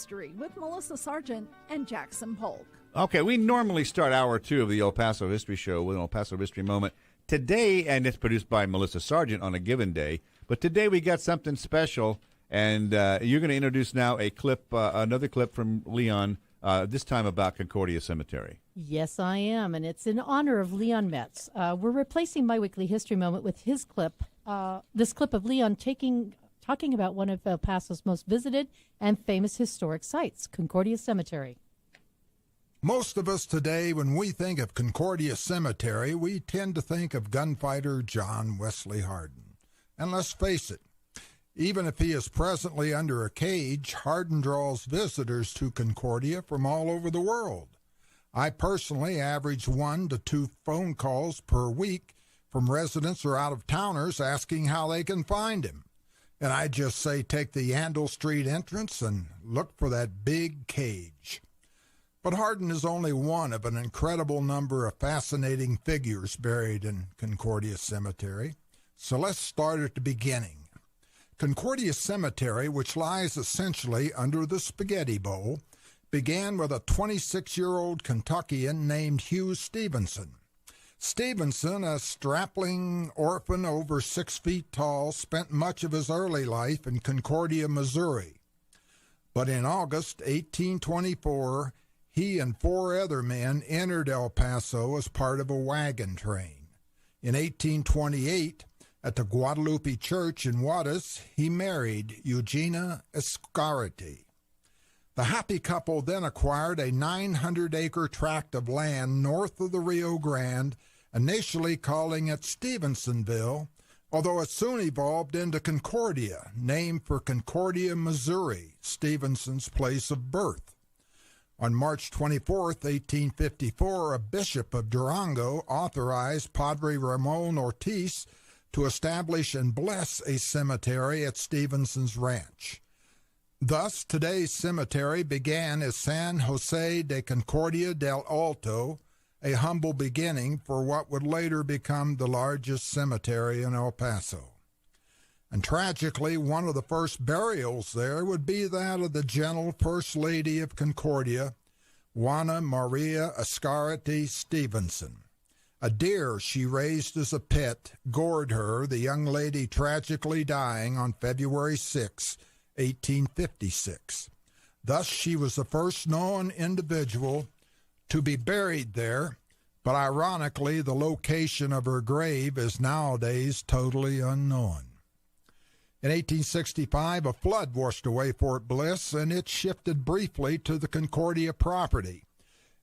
History with Melissa Sargent and Jackson Polk. Okay, we normally start hour 2 of the El Paso History Show with an El Paso History Moment. Today, and it's produced by Melissa Sargent on a given day, but today we got something special, and you're going to introduce now a clip, another clip from Leon, this time about Concordia Cemetery. Yes, I am, and it's in honor of Leon Metz. We're replacing my weekly history moment with his clip, this clip of Leon talking about one of El Paso's most visited and famous historic sites, Concordia Cemetery. Most of us today, when we think of Concordia Cemetery, we tend to think of gunfighter John Wesley Hardin. And let's face it, even if he is presently under a cage, Hardin draws visitors to Concordia from all over the world. I personally average 1 to 2 phone calls per week from residents or out-of-towners asking how they can find him. And I just say take the Yandle Street entrance and look for that big cage. But Hardin is only one of an incredible number of fascinating figures buried in Concordia Cemetery. So let's start at the beginning. Concordia Cemetery, which lies essentially under the Spaghetti Bowl, began with a 26-year-old Kentuckian named Hugh Stevenson. Stevenson, a strapling orphan over 6 feet tall, spent much of his early life in Concordia, Missouri. But in August 1824, he and 4 other men entered El Paso as part of a wagon train. In 1828, at the Guadalupe Church in Juarez, he married Eugenia Escarity. The happy couple then acquired a 900-acre tract of land north of the Rio Grande, initially calling it Stevensonville, although it soon evolved into Concordia, named for Concordia, Missouri, Stevenson's place of birth. On March 24, 1854, a bishop of Durango authorized Padre Ramon Ortiz to establish and bless a cemetery at Stevenson's ranch. Thus, today's cemetery began as San Jose de Concordia del Alto, a humble beginning for what would later become the largest cemetery in El Paso. And tragically, one of the first burials there would be that of the gentle First Lady of Concordia, Juana Maria Escarity Stevenson. A deer she raised as a pet gored her, the young lady tragically dying on February 6, 1856. Thus, she was the first known individual to be buried there, but ironically, the location of her grave is nowadays totally unknown. In 1865, a flood washed away Fort Bliss, and it shifted briefly to the Concordia property.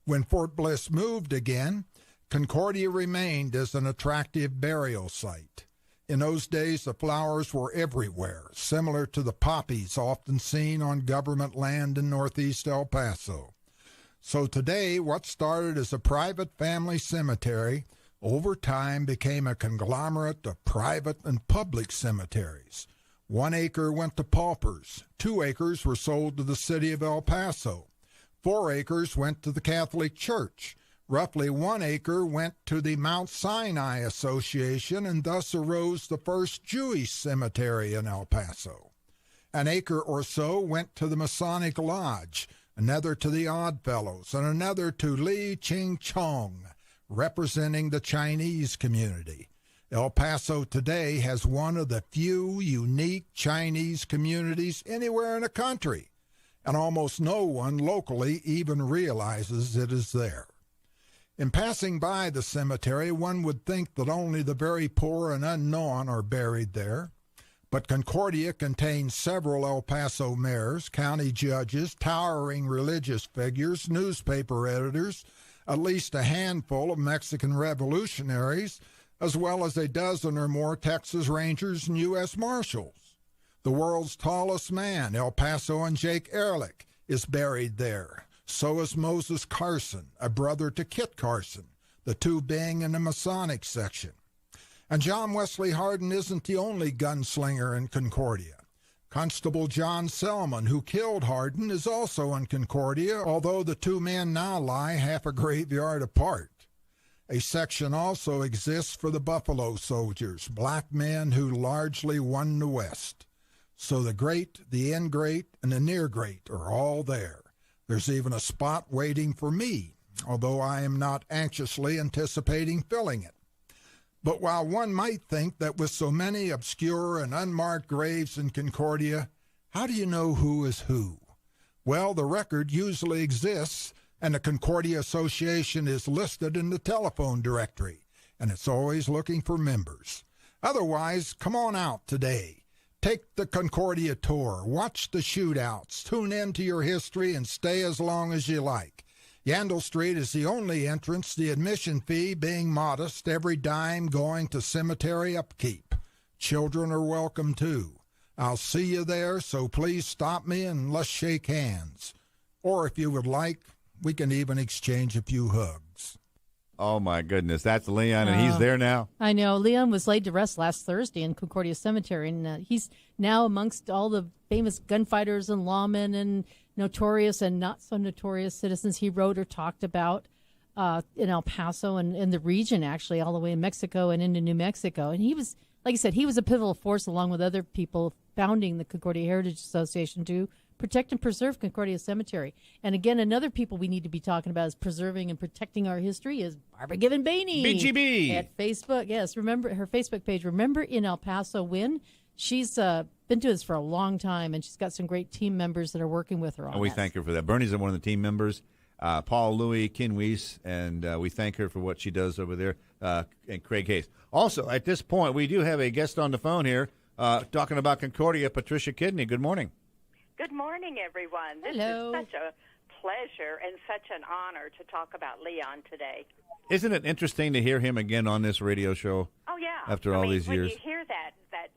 When Fort Bliss moved again, Concordia remained as an attractive burial site. In those days, the flowers were everywhere, similar to the poppies often seen on government land in northeast El Paso. So today, what started as a private family cemetery over time became a conglomerate of private and public cemeteries. 1 acre went to paupers, 2 acres were sold to the city of El Paso, 4 acres went to the Catholic Church, roughly 1 acre went to the Mount Sinai Association, and thus arose the first Jewish cemetery in El Paso. 1 acre or so went to the Masonic Lodge, another to the Oddfellows, and another to Li Ching Chong, representing the Chinese community. El Paso today has one of the few unique Chinese communities anywhere in the country, and almost no one locally even realizes it is there. In passing by the cemetery, one would think that only the very poor and unknown are buried there, but Concordia contains several El Paso mayors, county judges, towering religious figures, newspaper editors, at least a handful of Mexican revolutionaries, as well as a dozen or more Texas Rangers and U.S. Marshals. The world's tallest man, El Paso and Jake Ehrlich, is buried there. So is Moses Carson, a brother to Kit Carson, the two being in the Masonic section. And John Wesley Hardin isn't the only gunslinger in Concordia. Constable John Selman, who killed Hardin, is also in Concordia, although the 2 men now lie half a graveyard apart. A section also exists for the Buffalo Soldiers, black men who largely won the West. So the great, the in-great, and the near-great are all there. There's even a spot waiting for me, although I am not anxiously anticipating filling it. But while one might think that with so many obscure and unmarked graves in Concordia, how do you know who is who? Well, the record usually exists, and the Concordia Association is listed in the telephone directory, and it's always looking for members. Otherwise, come on out today. Take the Concordia tour, watch the shootouts, tune into your history, and stay as long as you like. Yandell Street is the only entrance, the admission fee being modest, every dime going to cemetery upkeep. Children are welcome too. I'll see you there, so please stop me and let's shake hands. Or if you would like, we can even exchange a few hugs. Oh, my goodness. That's Leon, and he's there now. I know. Leon was laid to rest last Thursday in Concordia Cemetery, and he's now amongst all the famous gunfighters and lawmen and notorious and not-so-notorious citizens he wrote or talked about in El Paso and in the region, actually, all the way in Mexico and into New Mexico. And he was, like I said, he was a pivotal force along with other people founding the Concordia Heritage Association to protect and preserve Concordia Cemetery. And again, another people we need to be talking about is preserving and protecting our history is Barbara Given-Baney. BGB. At Facebook, yes. Remember her Facebook page, Remember in El Paso Win. She's been doing this for a long time, and she's got some great team members that are working with her on And we that. thank her for that. Bernie's one of the team members, Paul Louis Kinwees, and we thank her for what she does over there, and Craig Hayes. Also, at this point, we do have a guest on the phone here talking about Concordia, Patricia Kidney. Good morning. Good morning, everyone. This Hello. is such a pleasure and such an honor to talk about Leon today. Isn't it interesting to hear him again on this radio show? Oh, yeah. After all these years. When you hear that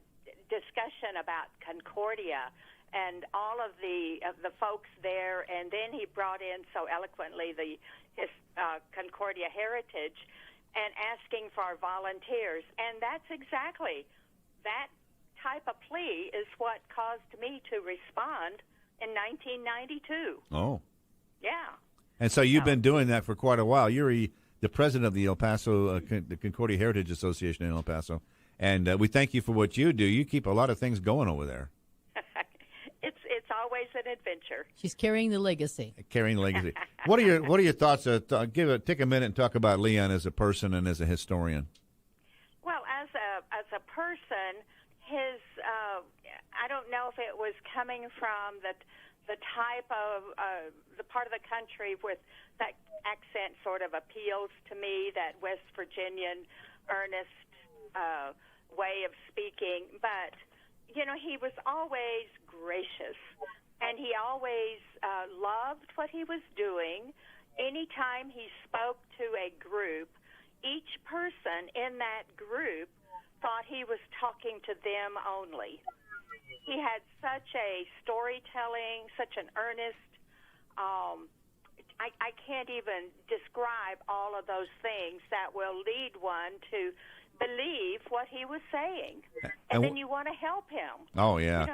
discussion about Concordia and all of the folks there, and then he brought in so eloquently his Concordia heritage and asking for volunteers. And that's exactly that type of plea is what caused me to respond in 1992. Oh. Yeah. And so you've been doing that for quite a while. You're the president of the El Paso, the Concordia Heritage Association in El Paso. And we thank you for what you do. You keep a lot of things going over there. It's always an adventure. She's carrying the legacy. Carrying legacy. What are your thoughts? Take a minute and talk about Leon as a person and as a historian. Well, as a person, his I don't know if it was coming from the type of the part of the country with that accent sort of appeals to me, that West Virginian earnest way of speaking, but he was always gracious, and he always loved what he was doing. Anytime he spoke to a group, each person in that group thought he was talking to them only. He had such a storytelling, such an earnest, I can't even describe all of those things that will lead one to believe what he was saying. And then you want to help him. Oh, yeah.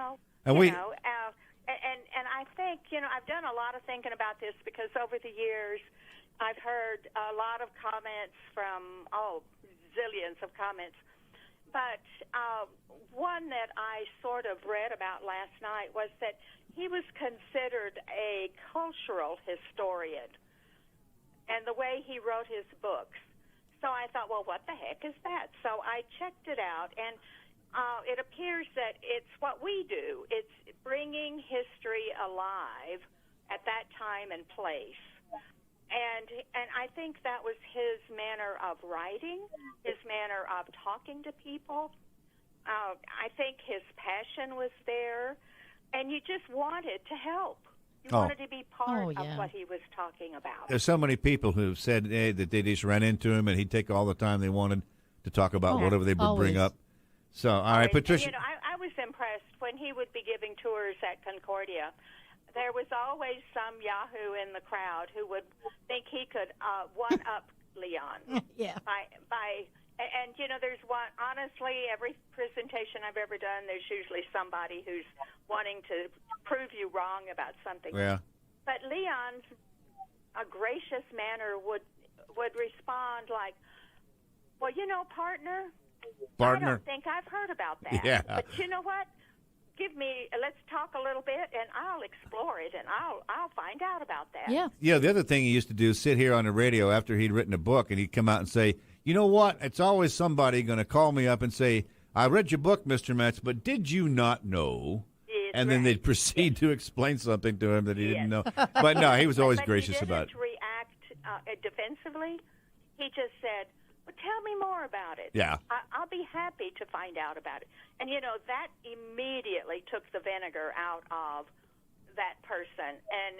And I think, I've done a lot of thinking about this because over the years I've heard a lot of comments from, zillions of comments. But one that I sort of read about last night was that he was considered a cultural historian and the way he wrote his books. So I thought, well, what the heck is that? So I checked it out, and it appears that it's what we do. It's bringing history alive at that time and place. And I think that was his manner of writing, his manner of talking to people. I think his passion was there, and you just wanted to help. You wanted to be part of what he was talking about. There's so many people who've said that they just ran into him, and he'd take all the time they wanted to talk about whatever they would bring up. So, all right, Patricia. And, I was impressed when he would be giving tours at Concordia. There was always some yahoo in the crowd who would think he could one-up Leon. Yeah. And there's one, honestly, every presentation I've ever done, there's usually somebody who's wanting to prove you wrong about something. Yeah. But Leon's a gracious manner would respond like, well, partner, I don't think I've heard about that. Yeah. But you know what? let's talk a little bit, and I'll explore it, and I'll find out about that. Yeah. Yeah, the other thing he used to do is sit here on the radio after he'd written a book, and he'd come out and say, you know what? It's always somebody going to call me up and say, I read your book, Mr. Metz, but did you not know? And then they'd proceed to explain something to him that he didn't know. But no, he was always gracious about it. He didn't react defensively. He just said, well, tell me more about it. Yeah. I'll be happy to find out about it. And, that immediately took the vinegar out of that person. And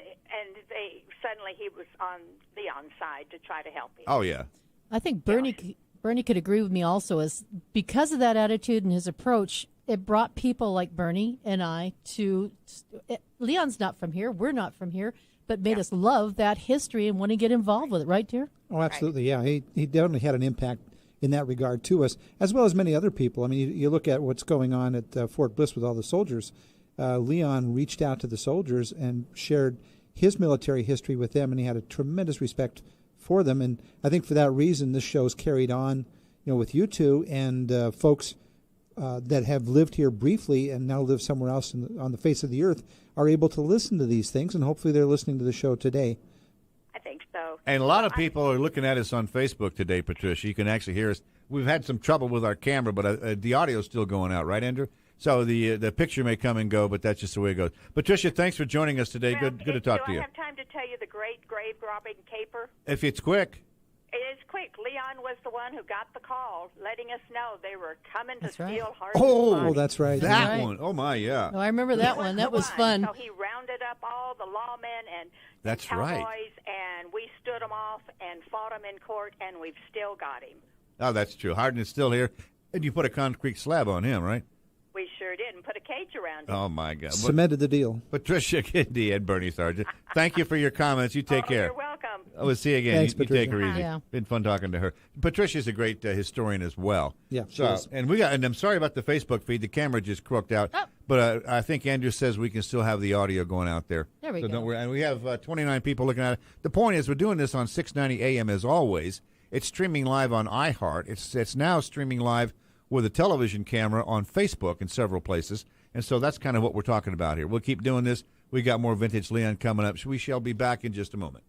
suddenly he was on Leon's side to try to help him. Oh, yeah. I think Bernie could agree with me also, is because of that attitude and his approach, it brought people like Bernie and I to Leon's not from here, we're not from here, but made us love that history and want to get involved with it, right, dear? Oh, absolutely, yeah. He definitely had an impact in that regard to us, as well as many other people. I mean, you look at what's going on at Fort Bliss with all the soldiers. Leon reached out to the soldiers and shared his military history with them, and he had a tremendous respect for them. And I think for that reason, this show's carried on, with you two and folks that have lived here briefly and now live somewhere else on the face of the earth are able to listen to these things, and hopefully they're listening to the show today. I think so. And a lot of people are looking at us on Facebook today, Patricia. You can actually hear us. We've had some trouble with our camera, but the audio's still going out, right, Andrew? So the picture may come and go, but that's just the way it goes. Patricia, thanks for joining us today. Well, good to talk to you. Do I have time to tell you the great grave-robbing caper? If it's quick. It is quick. Leon was the one who got the call, letting us know they were coming to steal Hardy's Oh, body. that's right. That one. Oh, my, yeah. Oh, I remember that one. That was fun. So he rounded up all the lawmen and That's cowboys, right. and we stood him off and fought him in court, and we've still got him. Oh, that's true. Hardin is still here. And you put a concrete slab on him, right? We sure did, and put a cage around him. Oh, my God. Cemented the deal. Patricia Kidney and Bernie Sargent, thank you for your comments. You take care. You're welcome. We'll see you again. Thanks, you take her Patricia. easy. Yeah. Been fun talking to her. Patricia's a great historian as well. Yeah, she so, is. and I'm sorry about the Facebook feed. The camera just crooked out. Oh. But I think Andrew says we can still have the audio going out there. There we so go. Don't worry. And we have 29 people looking at it. The point is, we're doing this on 690 AM as always. It's streaming live on iHeart. It's now streaming live with a television camera on Facebook in several places. And so that's kind of what we're talking about here. We'll keep doing this. We got more Vintage Leon coming up. So we shall be back in just a moment.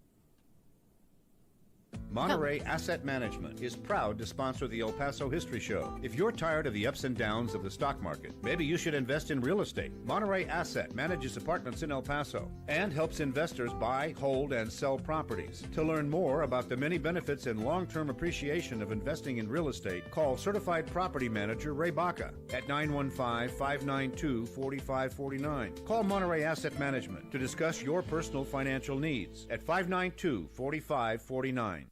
Monterey Asset Management is proud to sponsor the El Paso History Show. If you're tired of the ups and downs of the stock market, maybe you should invest in real estate. Monterey Asset manages apartments in El Paso and helps investors buy, hold, and sell properties. To learn more about the many benefits and long-term appreciation of investing in real estate, call Certified Property Manager Ray Baca at 915-592-4549. Call Monterey Asset Management to discuss your personal financial needs at 592-4549.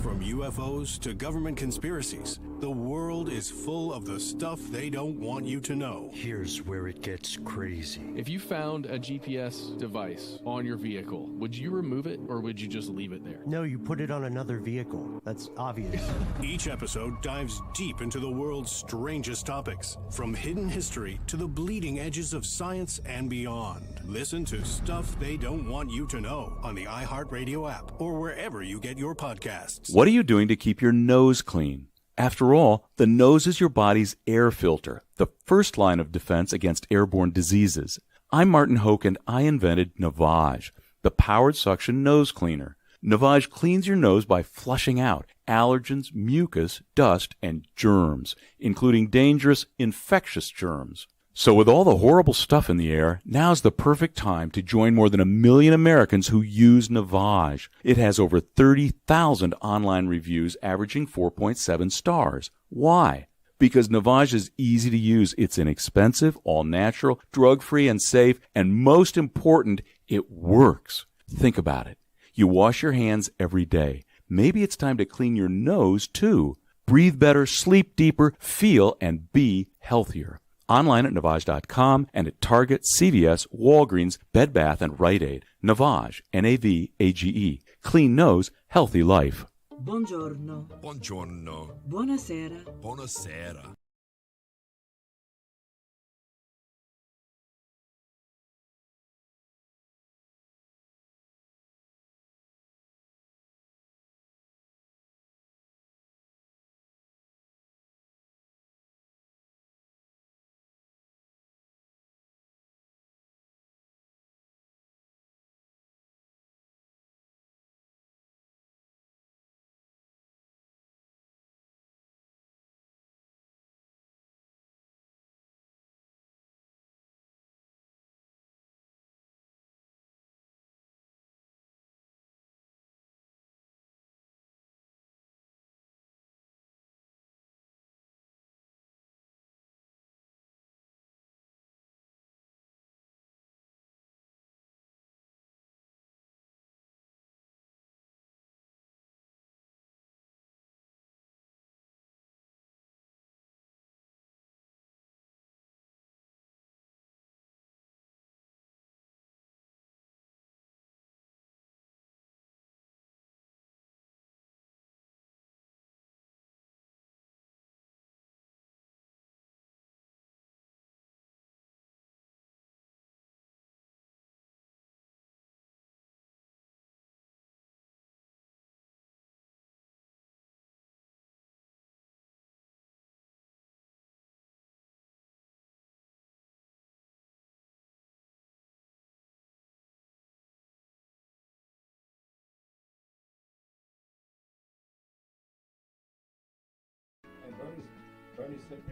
From UFOs to government conspiracies, the world is full of the stuff they don't want you to know. Here's where it gets crazy. If you found a GPS device on your vehicle, would you remove it or would you just leave it there? No, you put it on another vehicle. That's obvious. Each episode dives deep into the world's strangest topics, from hidden history to the bleeding edges of science and beyond. Listen to Stuff They Don't Want You to Know on the iHeartRadio app or wherever you get your podcasts. What are you doing to keep your nose clean? After all, the nose is your body's air filter, the first line of defense against airborne diseases. I'm Martin Hoke, and I invented Navage, the powered suction nose cleaner. Navage cleans your nose by flushing out allergens, mucus, dust, and germs, including dangerous infectious germs. So with all the horrible stuff in the air, now's the perfect time to join more than 1 million Americans who use Navage. It has over 30,000 online reviews averaging 4.7 stars. Why? Because Navage is easy to use. It's inexpensive, all-natural, drug-free, and safe, and most important, it works. Think about it. You wash your hands every day. Maybe it's time to clean your nose, too. Breathe better, sleep deeper, feel and be healthier. Online at Navage.com and at Target, CVS, Walgreens, Bed Bath, and Rite Aid. Navage, N-A-V-A-G-E. Clean nose, healthy life. Buongiorno. Buongiorno. Buonasera. Buonasera.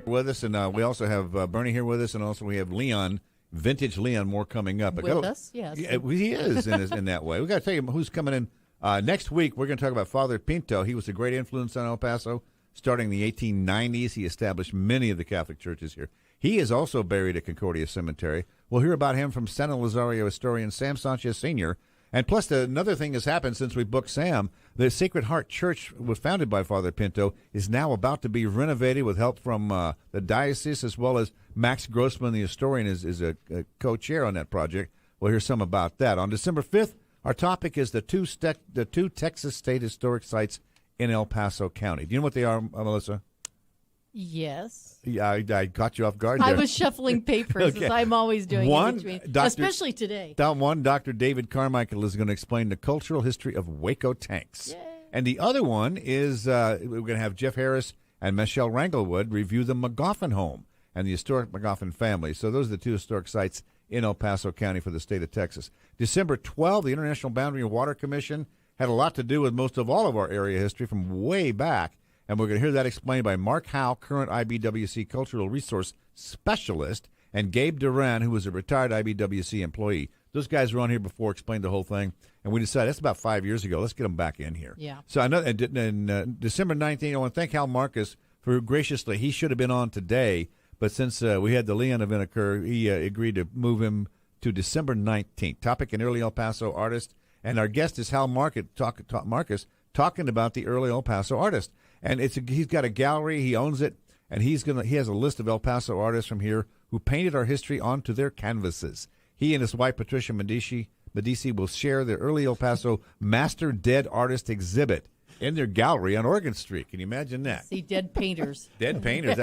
with us, and we also have Bernie here with us, and also we have Leon, vintage Leon, more coming up. With us, yes. Yeah, he is in that way. We got to tell you who's coming in next week. We're going to talk about Father Pinto. He was a great influence on El Paso. Starting in the 1890s, he established many of the Catholic churches here. He is also buried at Concordia Cemetery. We'll hear about him from San Lazario historian Sam Sanchez Sr., and plus, another thing has happened since we booked Sam. The Sacred Heart Church was founded by Father Pinto, is now about to be renovated with help from the diocese, as well as Max Grossman, the historian, is a co-chair on that project. We'll hear some about that. On December 5th, our topic is the two Texas state historic sites in El Paso County. Do you know what they are, Melissa? Yes. Yeah, I caught you off guard there. I was shuffling papers, Okay. as I'm always doing in between, especially today. One, Dr. David Carmichael is going to explain the cultural history of Waco tanks. Yay. And the other one is we're going to have Jeff Harris and Michelle Ranglewood review the McGoffin home and the historic McGoffin family. So those are the two historic sites in El Paso County for the state of Texas. December 12th, the International Boundary and Water Commission had a lot to do with most of all of our area history from way back. And we're going to hear that explained by Mark Howe, current IBWC Cultural Resource Specialist, and Gabe Duran, who was a retired IBWC employee. Those guys were on here before, explained the whole thing, and we decided that's about 5 years ago. Let's get them back in here. Yeah. So I know in December 19th, I want to thank Hal Marcus for graciously, he should have been on today, but since we had the Leon event occur, he agreed to move him to December 19th. Topic, an early El Paso artist, and our guest is Hal Marcus talking about the early El Paso artist. And he's got a gallery, he owns it, and he has a list of El Paso artists from here who painted our history onto their canvases. He and his wife, Patricia Medici, will share their early El Paso Master Dead Artist exhibit in their gallery on Oregon Street. Can you imagine that? See, dead painters. Dead painters.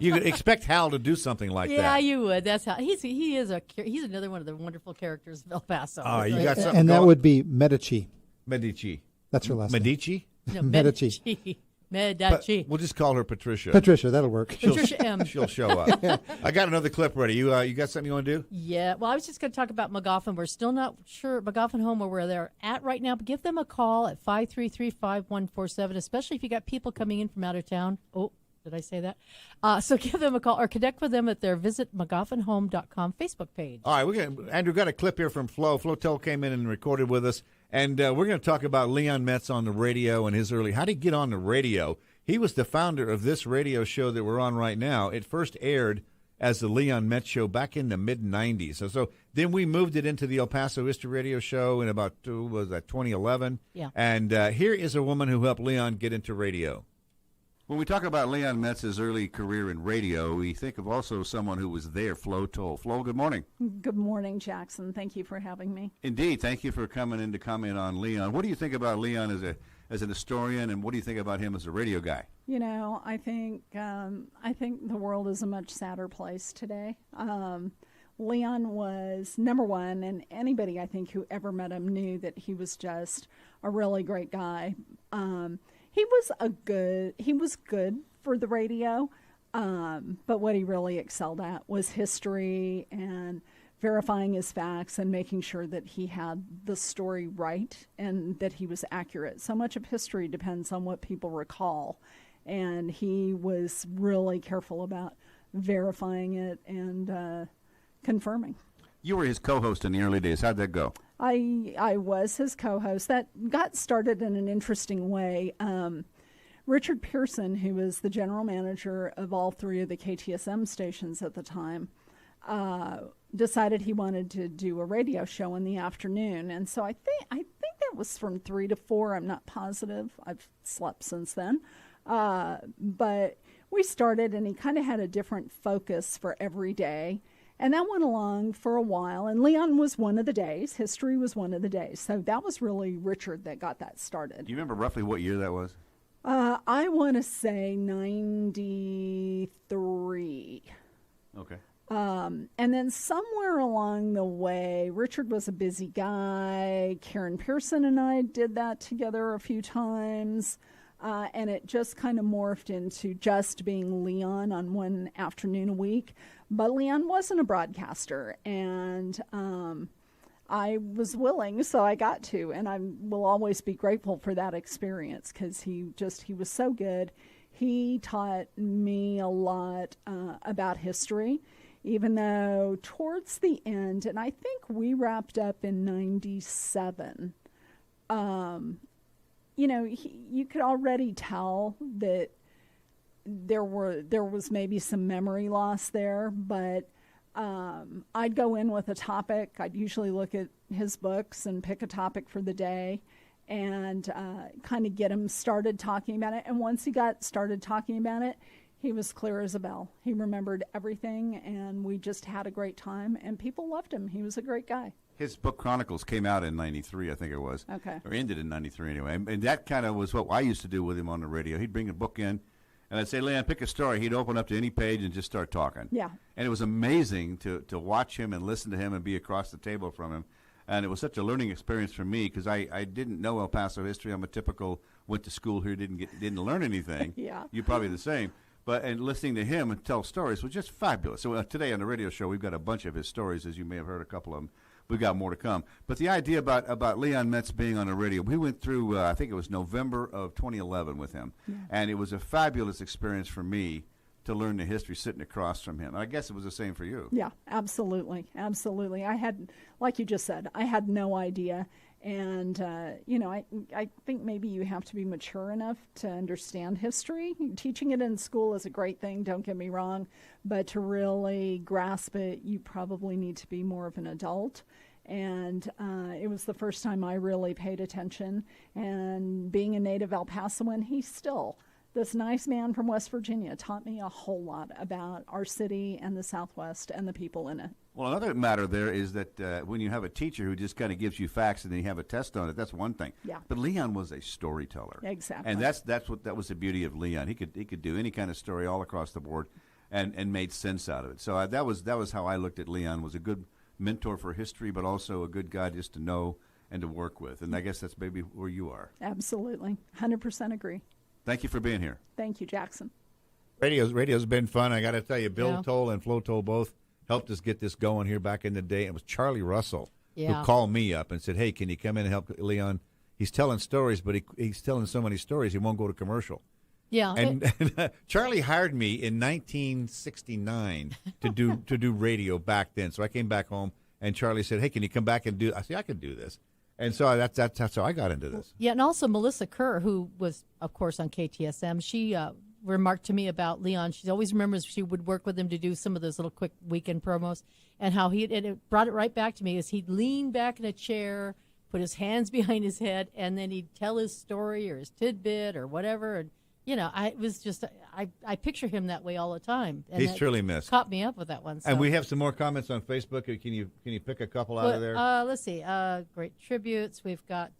You could expect Hal to do something like that. Yeah, you would. That's how he's another one of the wonderful characters of El Paso. Oh, you got something. And that would be Medici. Medici. That's her last name. Medici? No, Medici. Medici. We'll just call her Patricia. Patricia, that'll work. Patricia M. She'll show up. I got another clip ready. You got something you want to do? Yeah. Well, I was just going to talk about McGoffin. We're still not sure McGoffin Home or where they're at right now, but give them a call at 533-5147, especially if you got people coming in from out of town. Oh, did I say that? So give them a call or connect with them at their visitmcgoffinhome.com Facebook page. All right, Andrew got a clip here from Flo. Flotel came in and recorded with us, and we're going to talk about Leon Metz on the radio and his early. How did he get on the radio? He was the founder of this radio show that we're on right now. It first aired as the Leon Metz Show back in the mid-'90s. So then we moved it into the El Paso History Radio Show in about 2011. Yeah. And here is a woman who helped Leon get into radio. When we talk about Leon Metz's early career in radio, we think of also someone who was there, Flo Toll. Flo, good morning. Good morning, Jackson. Thank you for having me. Indeed. Thank you for coming in to comment on Leon. What do you think about Leon as an historian, and what do you think about him as a radio guy? You know, I think the world is a much sadder place today. Leon was number one, and anybody I think who ever met him knew that he was just a really great guy. He was good for the radio, but what he really excelled at was history and verifying his facts and making sure that he had the story right and that he was accurate. So much of history depends on what people recall, and he was really careful about verifying it and confirming. You were his co-host in the early days. How'd that go? I was his co-host. That got started in an interesting way. Richard Pearson, who was the general manager of all three of the KTSM stations at the time, decided he wanted to do a radio show in the afternoon. And so I think that was from 3 to 4. I'm not positive. I've slept since then. But we started, and he kind of had a different focus for every day. And that went along for a while, and Leon was one of the days. History was one of the days. So that was really Richard that got that started. Do you remember roughly what year that was? I want to say 93. Okay. And then somewhere along the way, Richard was a busy guy. Karen Pearson and I did that together a few times. And it just kind of morphed into just being Leon on one afternoon a week. But Leon wasn't a broadcaster, and I was willing, so I got to. And I will always be grateful for that experience because he was so good. he taught me a lot about history, even though towards the end, and I think we wrapped up in 97, you could already tell that there was maybe some memory loss there, but I'd go in with a topic. I'd usually look at his books and pick a topic for the day and kind of get him started talking about it. And once he got started talking about it, he was clear as a bell. He remembered everything, and we just had a great time, and people loved him. He was a great guy. His book Chronicles came out in 93, I think it was. Okay. Or ended in 93 anyway. And that kind of was what I used to do with him on the radio. He'd bring a book in, and I'd say, Leon, pick a story. He'd open up to any page and just start talking. Yeah. And it was amazing to watch him and listen to him and be across the table from him. And it was such a learning experience for me because I didn't know El Paso history. I'm a typical went to school here, didn't learn anything. Yeah. You're probably the same. And listening to him and tell stories was just fabulous. So today on the radio show, we've got a bunch of his stories, as you may have heard a couple of them. We've got more to come. But the idea about Leon Metz being on the radio, we went through, I think it was November of 2011 with him. Yeah. And it was a fabulous experience for me to learn the history sitting across from him. And I guess it was the same for you. Yeah, absolutely. Absolutely. I had, like you just said, I had no idea. And, I think maybe you have to be mature enough to understand history. Teaching it in school is a great thing, don't get me wrong. But to really grasp it, you probably need to be more of an adult. And it was the first time I really paid attention. And being a native El Pasoan, he's still this nice man from West Virginia taught me a whole lot about our city and the Southwest and the people in it. Well, another matter there is that when you have a teacher who just kind of gives you facts and then you have a test on it, that's one thing. Yeah. But Leon was a storyteller. Exactly. And that was the beauty of Leon. He could do any kind of story all across the board and made sense out of it. So that was how I looked at Leon. Was a good mentor for history, but also a good guy just to know and to work with. And I guess that's maybe where you are. Absolutely. 100% agree. Thank you for being here. Thank you, Jackson. Radio's been fun. I got to tell you, Bill Toll and Flo Toll both helped us get this going here back in the day. It was Charlie Russell who called me up and said, hey, can you come in and help Leon? He's telling stories, but he's telling so many stories he won't go to commercial. Yeah. And Charlie hired me in 1969 to do radio back then. So I came back home, and Charlie said, hey, can you come back and do – I said, I can do this. And so that's how I got into this. Yeah, and also Melissa Kerr, who was, of course, on KTSM, she remarked to me about Leon. She always remembers she would work with him to do some of those little quick weekend promos, and how it brought it right back to me, is he'd lean back in a chair, put his hands behind his head, and then he'd tell his story or his tidbit or whatever. And, I picture him that way all the time. And he's truly missed. Caught me up with that one. So. And we have some more comments on Facebook. Can you pick a couple out of there? Let's see. Great tributes. We've got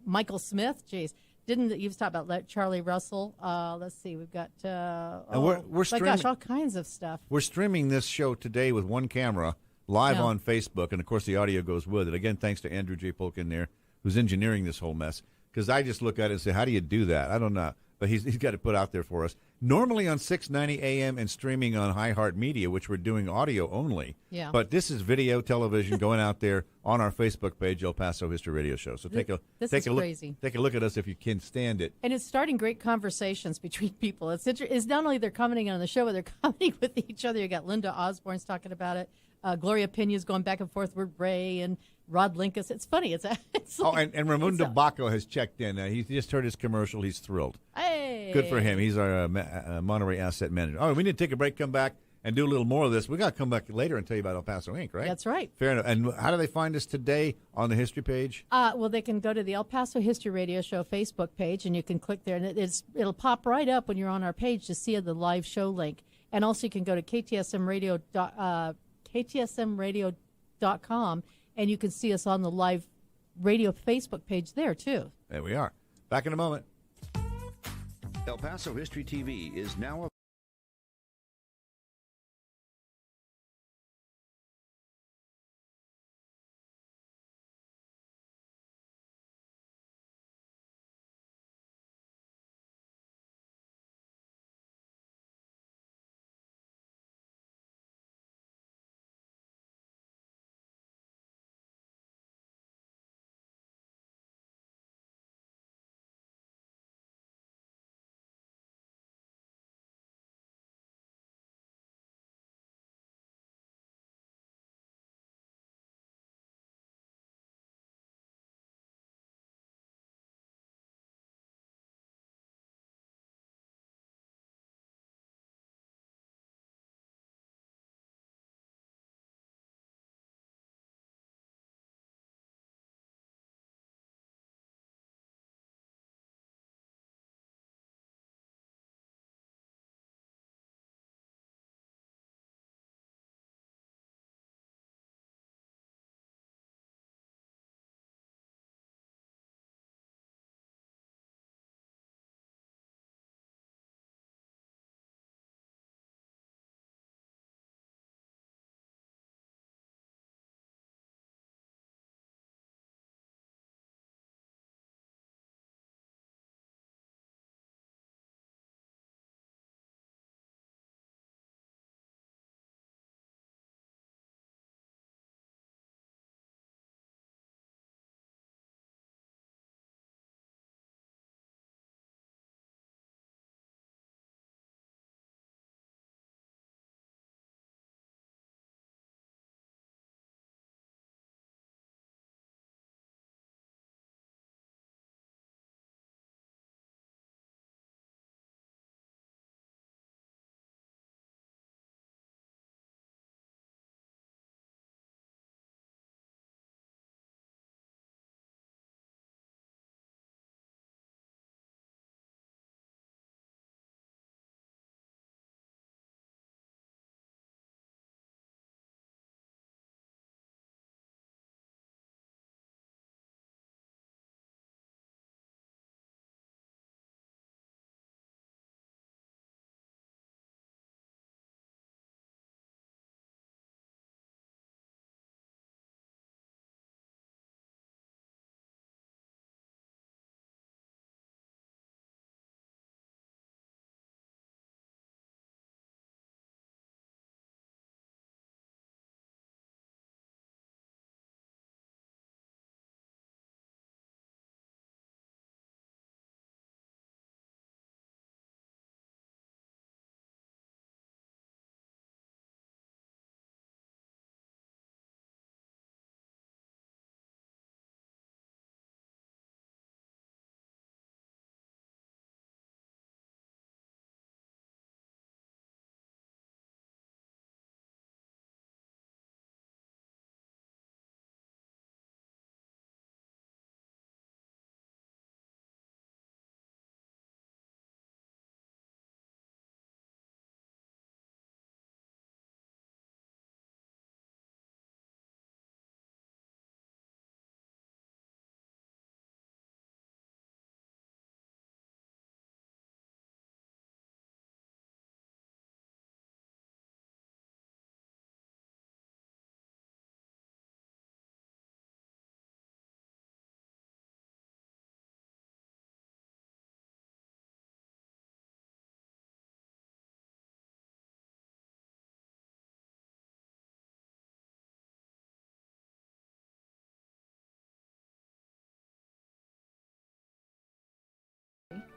Michael Smith. Jeez, you was talking about Charlie Russell? Let's see. We've got and we're streaming, my gosh, all kinds of stuff. We're streaming this show today with one camera live on Facebook, and of course the audio goes with it. Again, thanks to Andrew J. Polk in there, who's engineering this whole mess. Because I just look at it and say, how do you do that? I don't know. But he's got it put out there for us. Normally on 690 AM and streaming on iHeartMedia, which we're doing audio only. Yeah. But this is video television going out there on our Facebook page, El Paso History Radio Show. So take a crazy. Take a look at us if you can stand it. And it's starting great conversations between people. It's not only they're commenting on the show, but they're commenting with each other. You got Linda Osborne's talking about it. Gloria Pena's going back and forth with Ray and Rod Linkus. It's funny. It's like, and Raimundo Baco has checked in. He just heard his commercial. He's thrilled. Hey. Good for him. He's our Monterey asset manager. Oh, we need to take a break, come back, and do a little more of this. We got to come back later and tell you about El Paso Inc., right? That's right. Fair enough. And how do they find us today on the history page? Well, they can go to the El Paso History Radio Show Facebook page, and you can click there, and it'll pop right up when you're on our page to see the live show link. And also you can go to KTSMradio.com, and you can see us on the live radio Facebook page there, too. There we are. Back in a moment. El Paso History TV is now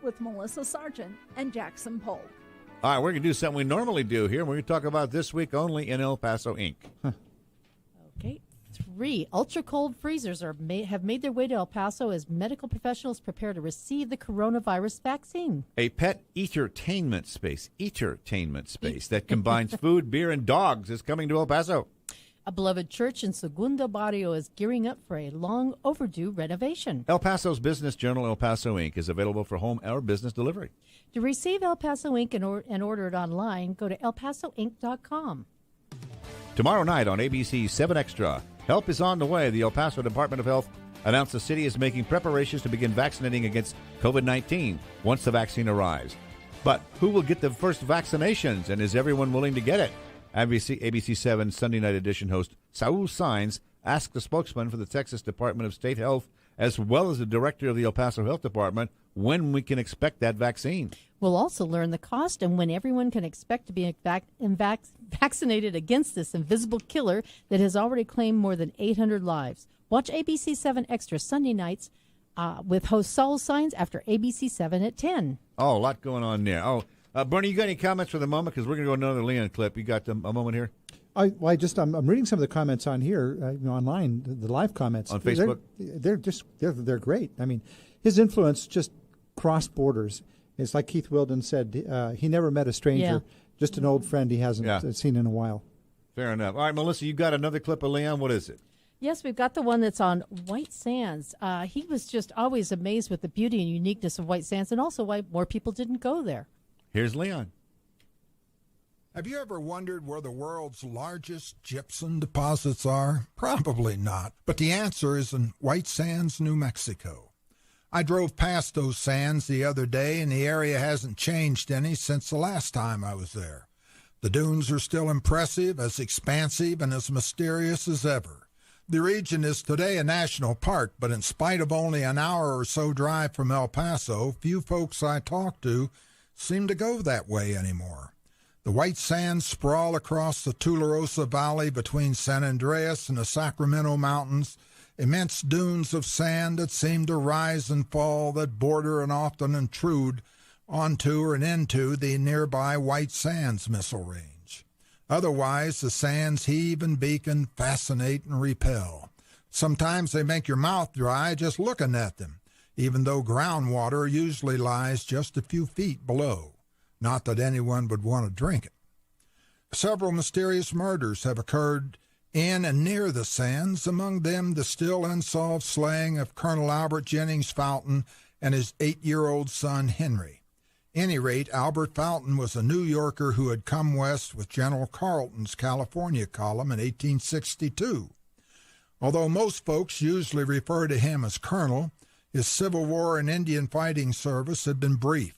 with Melissa Sargent and Jackson Polk. All right, we're going to do something we normally do here. We're going to talk about this week only in El Paso, Inc. Okay. 3 ultra-cold freezers have made their way to El Paso as medical professionals prepare to receive the coronavirus vaccine. A pet entertainment space that combines food, beer, and dogs is coming to El Paso. A beloved church in Segundo Barrio is gearing up for a long overdue renovation. El Paso's business journal, El Paso Inc., is available for home or business delivery. To receive El Paso Inc. and order it online, go to elpasoinc.com. Tomorrow night on ABC 7 Extra, help is on the way. The El Paso Department of Health announced the city is making preparations to begin vaccinating against COVID-19 once the vaccine arrives. But who will get the first vaccinations, and is everyone willing to get it? ABC 7 Sunday night edition host Saul Saenz asked the spokesman for the Texas Department of State Health, as well as the director of the El Paso Health Department, when we can expect that vaccine. We'll also learn the cost and when everyone can expect to be vaccinated against this invisible killer that has already claimed more than 800 lives. Watch ABC 7 Extra Sunday nights with host Saul Saenz after ABC 7 at 10. Oh, a lot going on there. Bernie, you got any comments for the moment? Because we're going to go another Leon clip. You got a moment here? I'm reading some of the comments on here, online, the live comments on Facebook. They're great. I mean, his influence just crossed borders. It's like Keith Wilden said. He never met a stranger, just an old friend he hasn't seen in a while. Fair enough. All right, Melissa, you got another clip of Leon. What is it? Yes, we've got the one that's on White Sands. He was just always amazed with the beauty and uniqueness of White Sands, and also why more people didn't go there. Here's Leon. Have you ever wondered where the world's largest gypsum deposits are? Probably not. But the answer is in White Sands, New Mexico. I drove past those sands the other day, and the area hasn't changed any since the last time I was there. The dunes are still impressive, as expansive, and as mysterious as ever. The region is today a national park, but in spite of only an hour or so drive from El Paso, few folks I talk to seem to go that way anymore. The White Sands sprawl across the Tularosa Valley between San Andreas and the Sacramento Mountains, immense dunes of sand that seem to rise and fall, that border and often intrude onto and into the nearby White Sands missile range. Otherwise, the sands heave and beacon, fascinate and repel. Sometimes they make your mouth dry just looking at them, even though groundwater usually lies just a few feet below. Not that anyone would want to drink it. Several mysterious murders have occurred in and near the sands, among them the still unsolved slaying of Colonel Albert Jennings Fountain and his 8-year-old son Henry. Any rate, Albert Fountain was a New Yorker who had come west with General Carleton's California column in 1862. Although most folks usually refer to him as Colonel, his Civil War and Indian fighting service had been brief.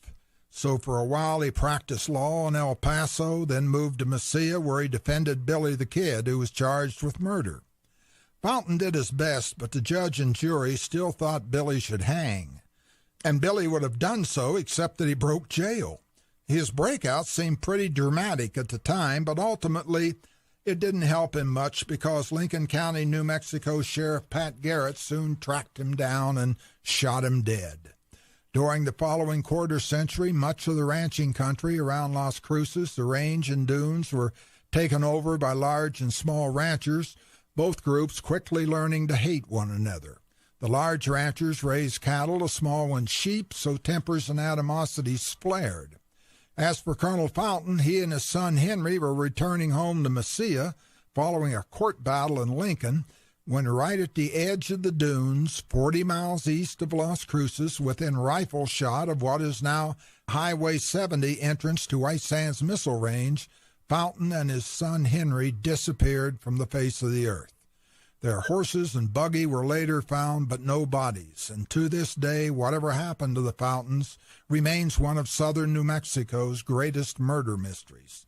So for a while he practiced law in El Paso, then moved to Mesilla, where he defended Billy the Kid, who was charged with murder. Fountain did his best, but the judge and jury still thought Billy should hang. And Billy would have done so, except that he broke jail. His breakout seemed pretty dramatic at the time, but ultimately it didn't help him much because Lincoln County, New Mexico Sheriff Pat Garrett soon tracked him down and shot him dead. During the following quarter century, much of the ranching country around Las Cruces, the range and dunes, were taken over by large and small ranchers, both groups quickly learning to hate one another. The large ranchers raised cattle, the small ones sheep, so tempers and animosities flared. As for Colonel Fountain, he and his son Henry were returning home to Mesilla following a court battle in Lincoln, when right at the edge of the dunes, 40 miles east of Las Cruces, within rifle shot of what is now Highway 70 entrance to White Sands Missile Range, Fountain and his son Henry disappeared from the face of the earth. Their horses and buggy were later found, but no bodies, and to this day, whatever happened to the Fountains remains one of southern New Mexico's greatest murder mysteries.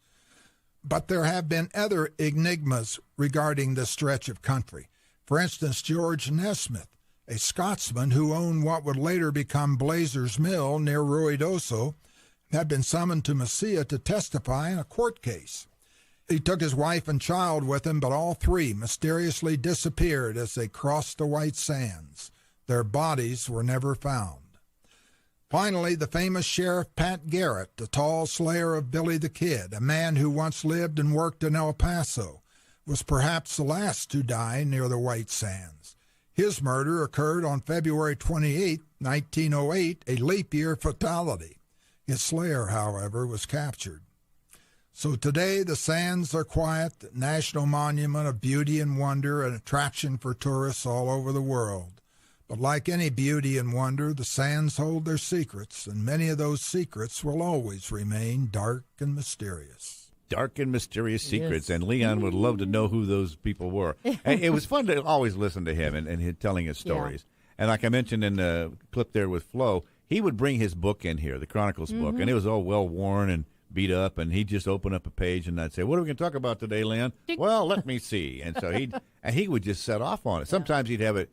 But there have been other enigmas regarding this stretch of country. For instance, George Nesmith, a Scotsman who owned what would later become Blazer's Mill near Ruidoso, had been summoned to Mesilla to testify in a court case. He took his wife and child with him, but all three mysteriously disappeared as they crossed the White Sands. Their bodies were never found. Finally, the famous Sheriff Pat Garrett, the tall slayer of Billy the Kid, a man who once lived and worked in El Paso, was perhaps the last to die near the White Sands. His murder occurred on February 28, 1908, a leap year fatality. His slayer, however, was captured. So today the sands are quiet, the national monument of beauty and wonder, an attraction for tourists all over the world. But like any beauty and wonder, the sands hold their secrets, and many of those secrets will always remain dark and mysterious. Dark and mysterious secrets, Yes. and Leon would love to know who those people were. And it was fun to always listen to him and him telling his stories. And like I mentioned in the clip there with Flo, he would bring his book in here, the Chronicles book, and it was all well-worn and beat up, and he'd just open up a page, and I'd say, "What are we going to talk about today, Leon?" "Well, let me see." And so he would just set off on it. Sometimes he'd have it,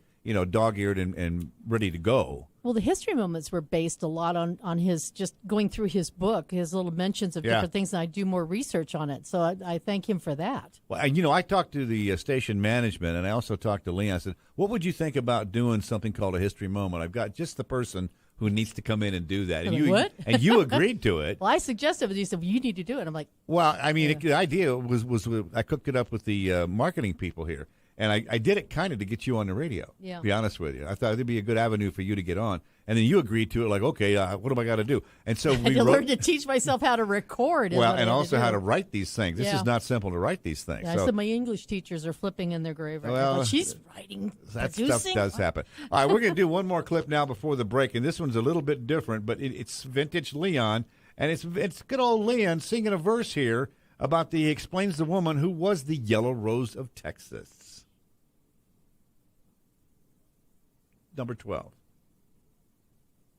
dog-eared and ready to go. Well, the history moments were based a lot on his just going through his book, his little mentions of different things, and I do more research on it. So I thank him for that. Well, I talked to the station management, and I also talked to Leon. I said, "What would you think about doing something called a history moment? I've got just the person who needs to come in and do that." And What? And you agreed to it. Well, I suggested it, but you said, well, you need to do it. I'm like, Well, I mean, the idea was I cooked it up with the marketing people here, and I did it kind of to get you on the radio. Yeah. To be honest with you, I thought it'd be a good avenue for you to get on, and then you agreed to it. Like, okay, what do I got to do? And so I had to learn to teach myself how to record. Well, and also how to write these things. This Yeah. is not simple to write these things. Yeah, So I said my English teachers are flipping in their grave right now. Well, But she's writing, that producing. stuff does happen. All right, we're going to do one more clip now before the break, and this one's a little bit different, but it's vintage Leon, and it's good old Leon singing a verse here about he explains the woman who was the Yellow Rose of Texas. Number 12.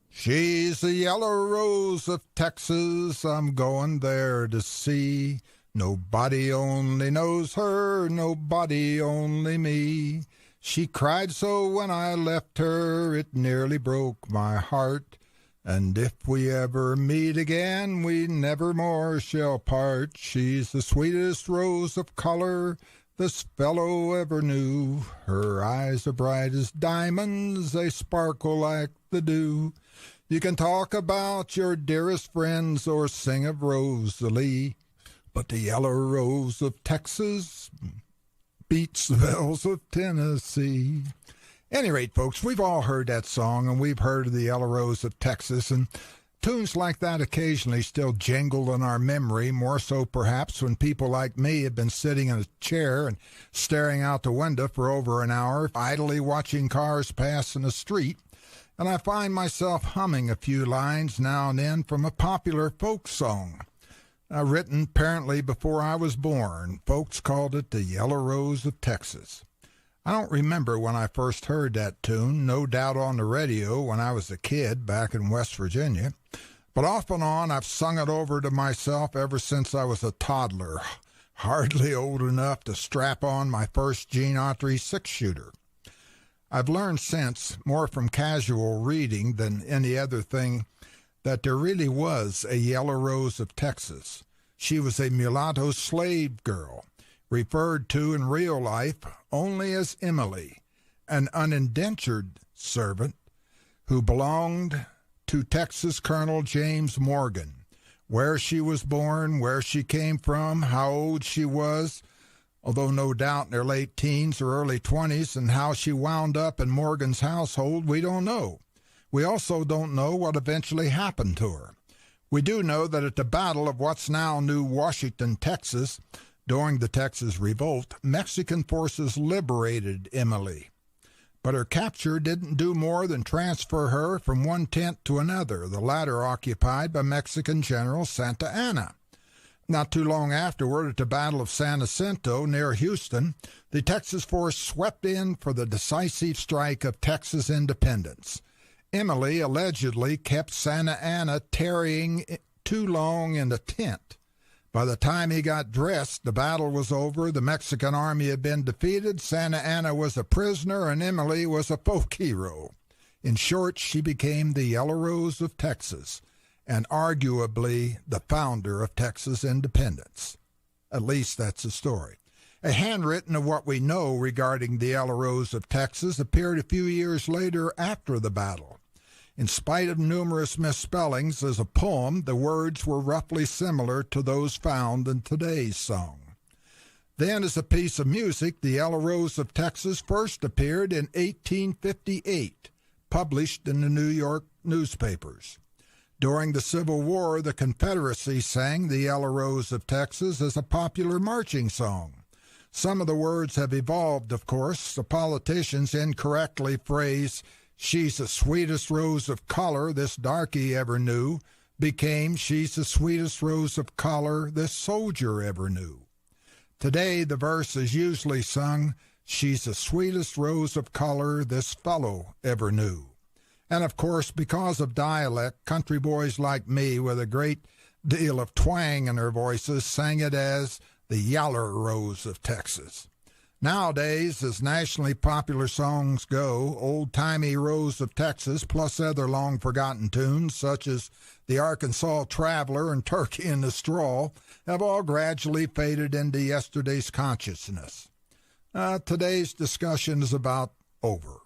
She's the yellow rose of Texas, I'm going there to see. Nobody only knows her, nobody only me. She cried so when I left her, it nearly broke my heart. And if we ever meet again, we never more shall part. She's the sweetest rose of color this fellow ever knew. Her eyes are bright as diamonds, they sparkle like the dew. You can talk about your dearest friends or sing of Rosalie, but the yellow rose of Texas beats the bells of Tennessee. Any rate, folks, we've all heard that song, and we've heard of the Yellow Rose of Texas, and tunes like that occasionally still jingle in our memory, more so perhaps when people like me have been sitting in a chair and staring out the window for over an hour, idly watching cars pass in the street, and I find myself humming a few lines now and then from a popular folk song. Written apparently before I was born. Folks called it the Yellow Rose of Texas. I don't remember when I first heard that tune, no doubt on the radio when I was a kid back in West Virginia, but off and on I've sung it over to myself ever since I was a toddler, hardly old enough to strap on my first Gene Autry six-shooter. I've learned since, more from casual reading than any other thing, that there really was a Yellow Rose of Texas. She was a mulatto slave girl, referred to in real life only as Emily, an unindentured servant who belonged to Texas Colonel James Morgan. Where she was born, where she came from, how old she was, although no doubt in her late teens or early 20s, and how she wound up in Morgan's household, we don't know. We also don't know what eventually happened to her. We do know that at the Battle of what's now New Washington, Texas, during the Texas Revolt, Mexican forces liberated Emily. But her capture didn't do more than transfer her from one tent to another, the latter occupied by Mexican General Santa Anna. Not too long afterward, at the Battle of San Jacinto near Houston, the Texas force swept in for the decisive strike of Texas independence. Emily allegedly kept Santa Anna tarrying too long in the tent. By the time he got dressed, the battle was over, the Mexican army had been defeated, Santa Anna was a prisoner, and Emily was a folk hero. In short, she became the Yellow Rose of Texas, and arguably the founder of Texas independence. At least that's the story. A handwritten of what we know regarding the Yellow Rose of Texas appeared a few years later after the battle. In spite of numerous misspellings, as a poem, the words were roughly similar to those found in today's song. Then, as a piece of music, the Yellow Rose of Texas first appeared in 1858, published in the New York newspapers. During the Civil War, the Confederacy sang the Yellow Rose of Texas as a popular marching song. Some of the words have evolved, of course. The politicians incorrectly phrase, "She's the sweetest rose of color this darky ever knew," became, "She's the sweetest rose of color this soldier ever knew." Today, the verse is usually sung, "She's the sweetest rose of color this fellow ever knew." And of course, because of dialect, country boys like me with a great deal of twang in their voices sang it as the Yaller Rose of Texas. Nowadays, as nationally popular songs go, Old-Timey Rose of Texas, plus other long-forgotten tunes such as The Arkansas Traveler and Turkey in the Straw, have all gradually faded into yesterday's consciousness. Today's discussion is about over.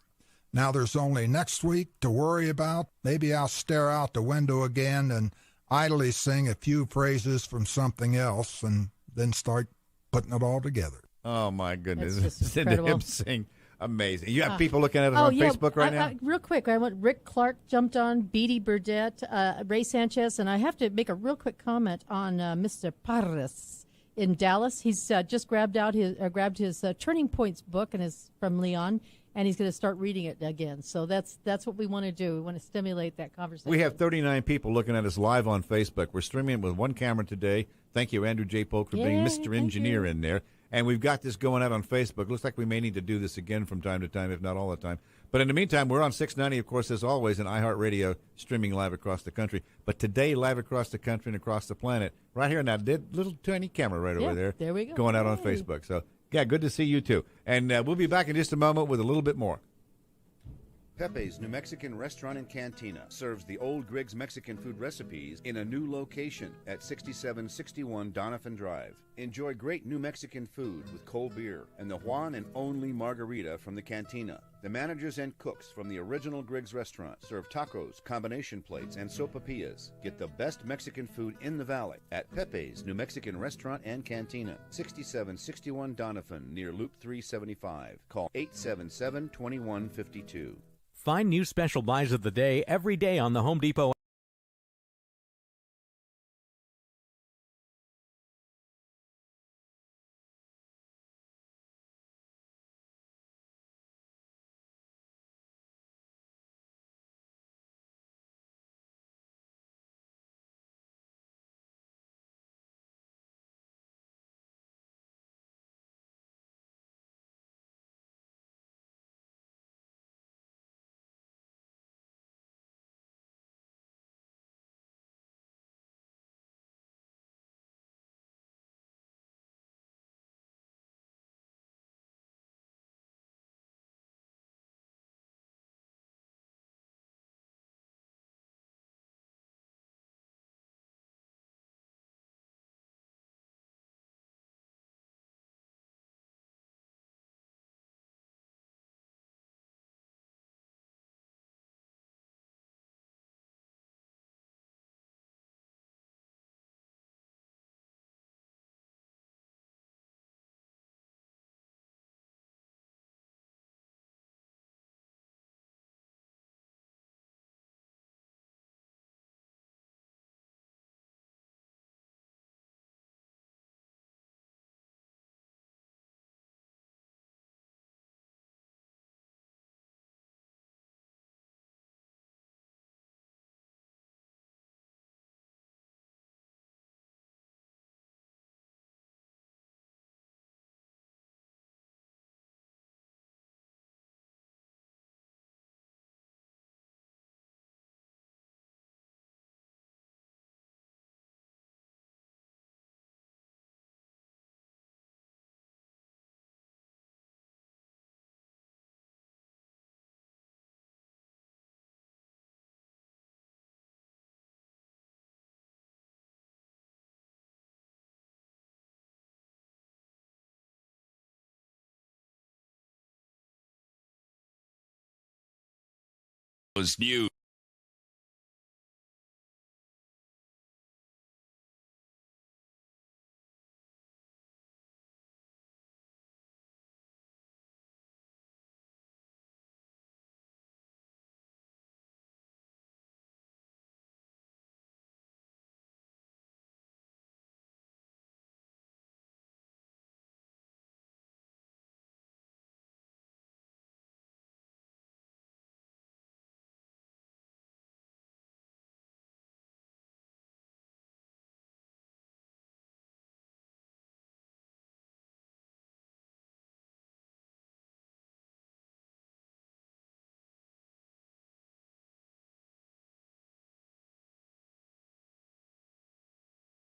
Now there's only next week to worry about. Maybe I'll stare out the window again and idly sing a few phrases from something else and then start putting it all together. Oh, my goodness. That's just Listen to incredible. him sing. Amazing. You have people looking at it on Facebook right now? Real quick, I want Rick Clark jumped on, Beatty Burdett, Ray Sanchez, and I have to make a real quick comment on Mr. Parras in Dallas. He's just grabbed his Turning Points book and is from Leon, and he's going to start reading it again. So that's what we want to do. We want to stimulate that conversation. We have 39 people looking at us live on Facebook. We're streaming it with one camera today. Thank you, Andrew J. Polk, for being Mr. Engineer in there. And we've got this going out on Facebook. Looks like we may need to do this again from time to time, if not all the time. But in the meantime, we're on 690, of course, as always, and iHeartRadio streaming live across the country. But today, live across the country and across the planet, right here in that little tiny camera right over there. There we go. Going out on Facebook. So, yeah, good to see you, too. And we'll be back in just a moment with a little bit more. Pepe's New Mexican Restaurant and Cantina serves the old Griggs Mexican food recipes in a new location at 6761 Doniphan Drive. Enjoy great New Mexican food with cold beer and the one and only margarita from the cantina. The managers and cooks from the original Griggs restaurant serve tacos, combination plates, and sopapillas. Get the best Mexican food in the valley at Pepe's New Mexican Restaurant and Cantina, 6761 Doniphan, near Loop 375. Call 877-2152. Find new special buys of the day every day on the Home Depot. Was new.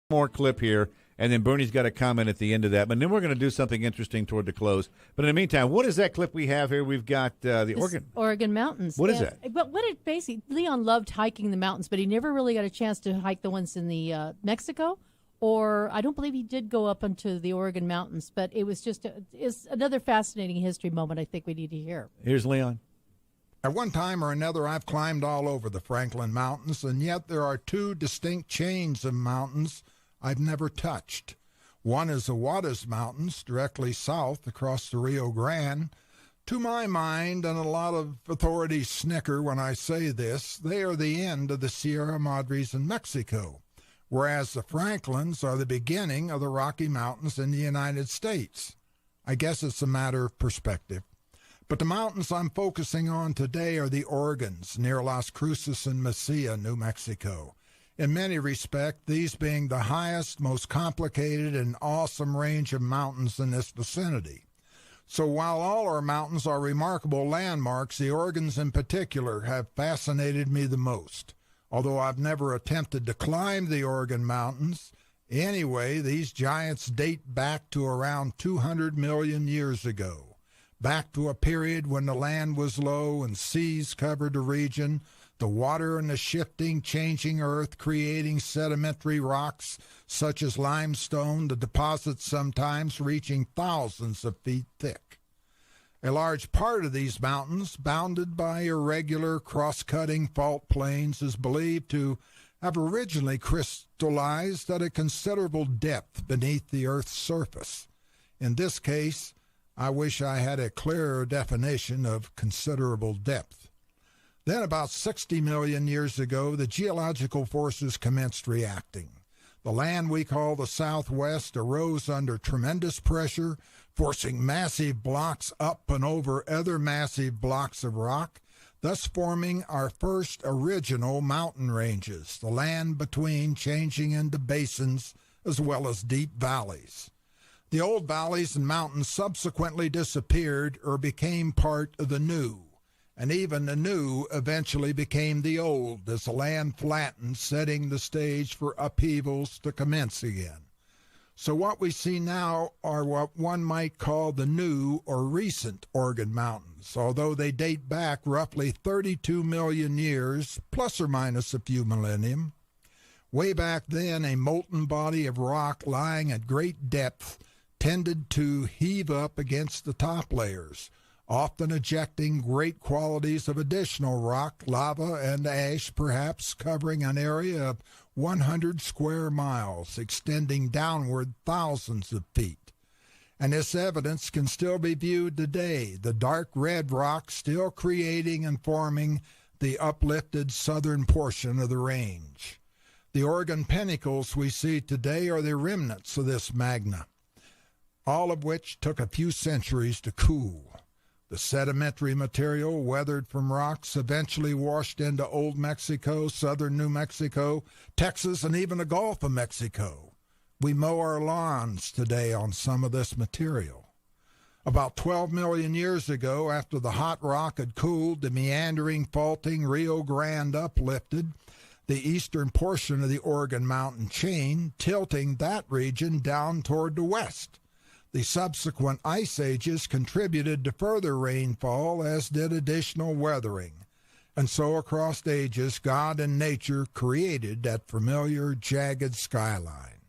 more clip here, and then Bernie's got a comment at the end of that. But then we're going to do something interesting toward the close. But in the meantime, what is that clip we have here? We've got the Oregon mountains. What is that? But what it basically, Leon loved hiking the mountains, but he never really got a chance to hike the ones in the Mexico. Or I don't believe he did go up into the Oregon mountains, but it was just it's another fascinating history moment I think we need to hear. Here's Leon. At one time or another, I've climbed all over the Franklin Mountains, and yet there are two distinct chains of mountains I've never touched. One is the Juarez Mountains, directly south across the Rio Grande. To my mind, and a lot of authorities snicker when I say this, they are the end of the Sierra Madres in Mexico, whereas the Franklins are the beginning of the Rocky Mountains in the United States. I guess it's a matter of perspective. But the mountains I'm focusing on today are the Oregons, near Las Cruces and Mesilla, New Mexico. In many respects, these being the highest, most complicated, and awesome range of mountains in this vicinity. So while all our mountains are remarkable landmarks, the Oregons in particular have fascinated me the most. Although I've never attempted to climb the Oregon Mountains, anyway, these giants date back to around 200 million years ago, back to a period when the land was low and seas covered the region, the water and the shifting, changing earth creating sedimentary rocks such as limestone, the deposits sometimes reaching thousands of feet thick. A large part of these mountains, bounded by irregular cross-cutting fault plains, is believed to have originally crystallized at a considerable depth beneath the Earth's surface. In this case, I wish I had a clearer definition of considerable depth. Then, about 60 million years ago, the geological forces commenced reacting. The land we call the Southwest arose under tremendous pressure, forcing massive blocks up and over other massive blocks of rock, thus forming our first original mountain ranges, the land between changing into basins as well as deep valleys. The old valleys and mountains subsequently disappeared or became part of the new, and even the new eventually became the old as the land flattened, setting the stage for upheavals to commence again. So what we see now are what one might call the new or recent Oregon Mountains, although they date back roughly 32 million years, plus or minus a few millennium. Way back then, a molten body of rock lying at great depth tended to heave up against the top layers, often ejecting great quantities of additional rock, lava, and ash, perhaps covering an area of 100 square miles, extending downward thousands of feet. And this evidence can still be viewed today, the dark red rock still creating and forming the uplifted southern portion of the range. The Oregon Pinnacles we see today are the remnants of this magma, all of which took a few centuries to cool. The sedimentary material weathered from rocks eventually washed into Old Mexico, southern New Mexico, Texas, and even the Gulf of Mexico. We mow our lawns today on some of this material. About 12 million years ago, after the hot rock had cooled, the meandering, faulting Rio Grande uplifted the eastern portion of the Oregon Mountain chain, tilting that region down toward the west. The subsequent ice ages contributed to further rainfall, as did additional weathering. And so across ages, God and nature created that familiar jagged skyline.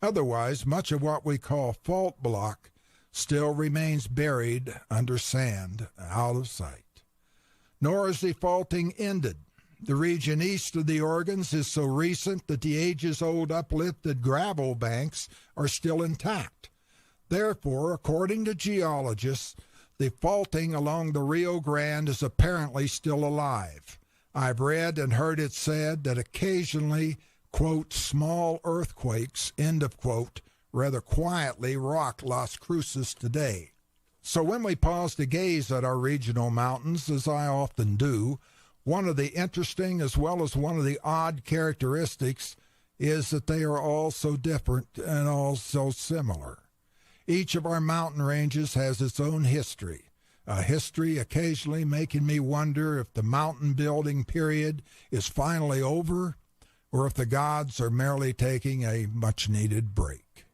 Otherwise, much of what we call fault block still remains buried under sand, out of sight. Nor is the faulting ended. The region east of the Oregons is so recent that the ages-old uplifted gravel banks are still intact. Therefore, according to geologists, the faulting along the Rio Grande is apparently still alive. I've read and heard it said that occasionally, quote, small earthquakes, end of quote, rather quietly rock Las Cruces today. So when we pause to gaze at our regional mountains, as I often do, one of the interesting as well as one of the odd characteristics is that they are all so different and all so similar. Each of our mountain ranges has its own history, a history occasionally making me wonder if the mountain building period is finally over, or if the gods are merely taking a much-needed break.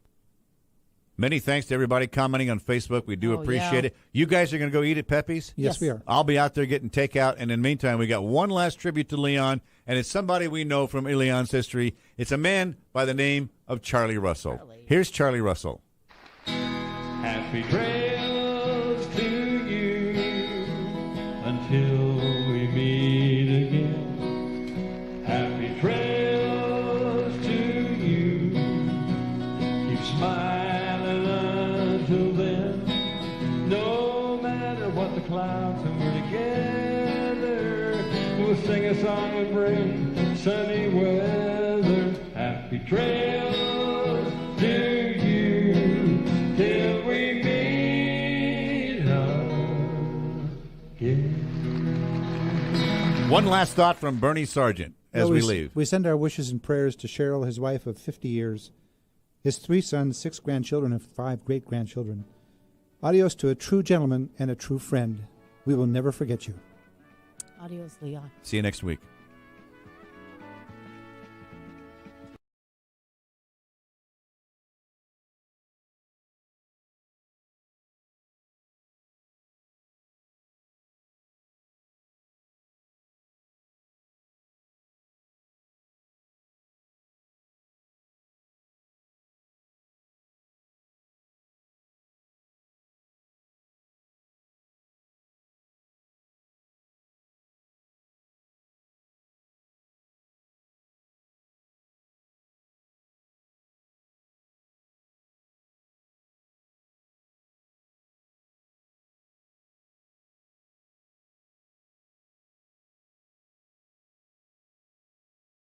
Many thanks to everybody commenting on Facebook. We do appreciate yeah. it. You guys are going to go eat at Pepe's? Yes, we are. I'll be out there getting takeout. And in the meantime, we got one last tribute to Leon, and it's somebody we know from Leon's history. It's a man by the name of Charlie Russell. Here's Charlie Russell. Happy trails to you until we meet again. Happy trails to you. Keep smiling until then. No matter what the clouds, and we're together. We'll sing a song and bring sunny weather. Happy trails to you till we meet again. One last thought from Bernie Sargent as we leave. We send our wishes and prayers to Cheryl, his wife of 50 years, his 3 sons, 6 grandchildren, and 5 great-grandchildren. Adios to a true gentleman and a true friend. We will never forget you. Adios, Leon. See you next week.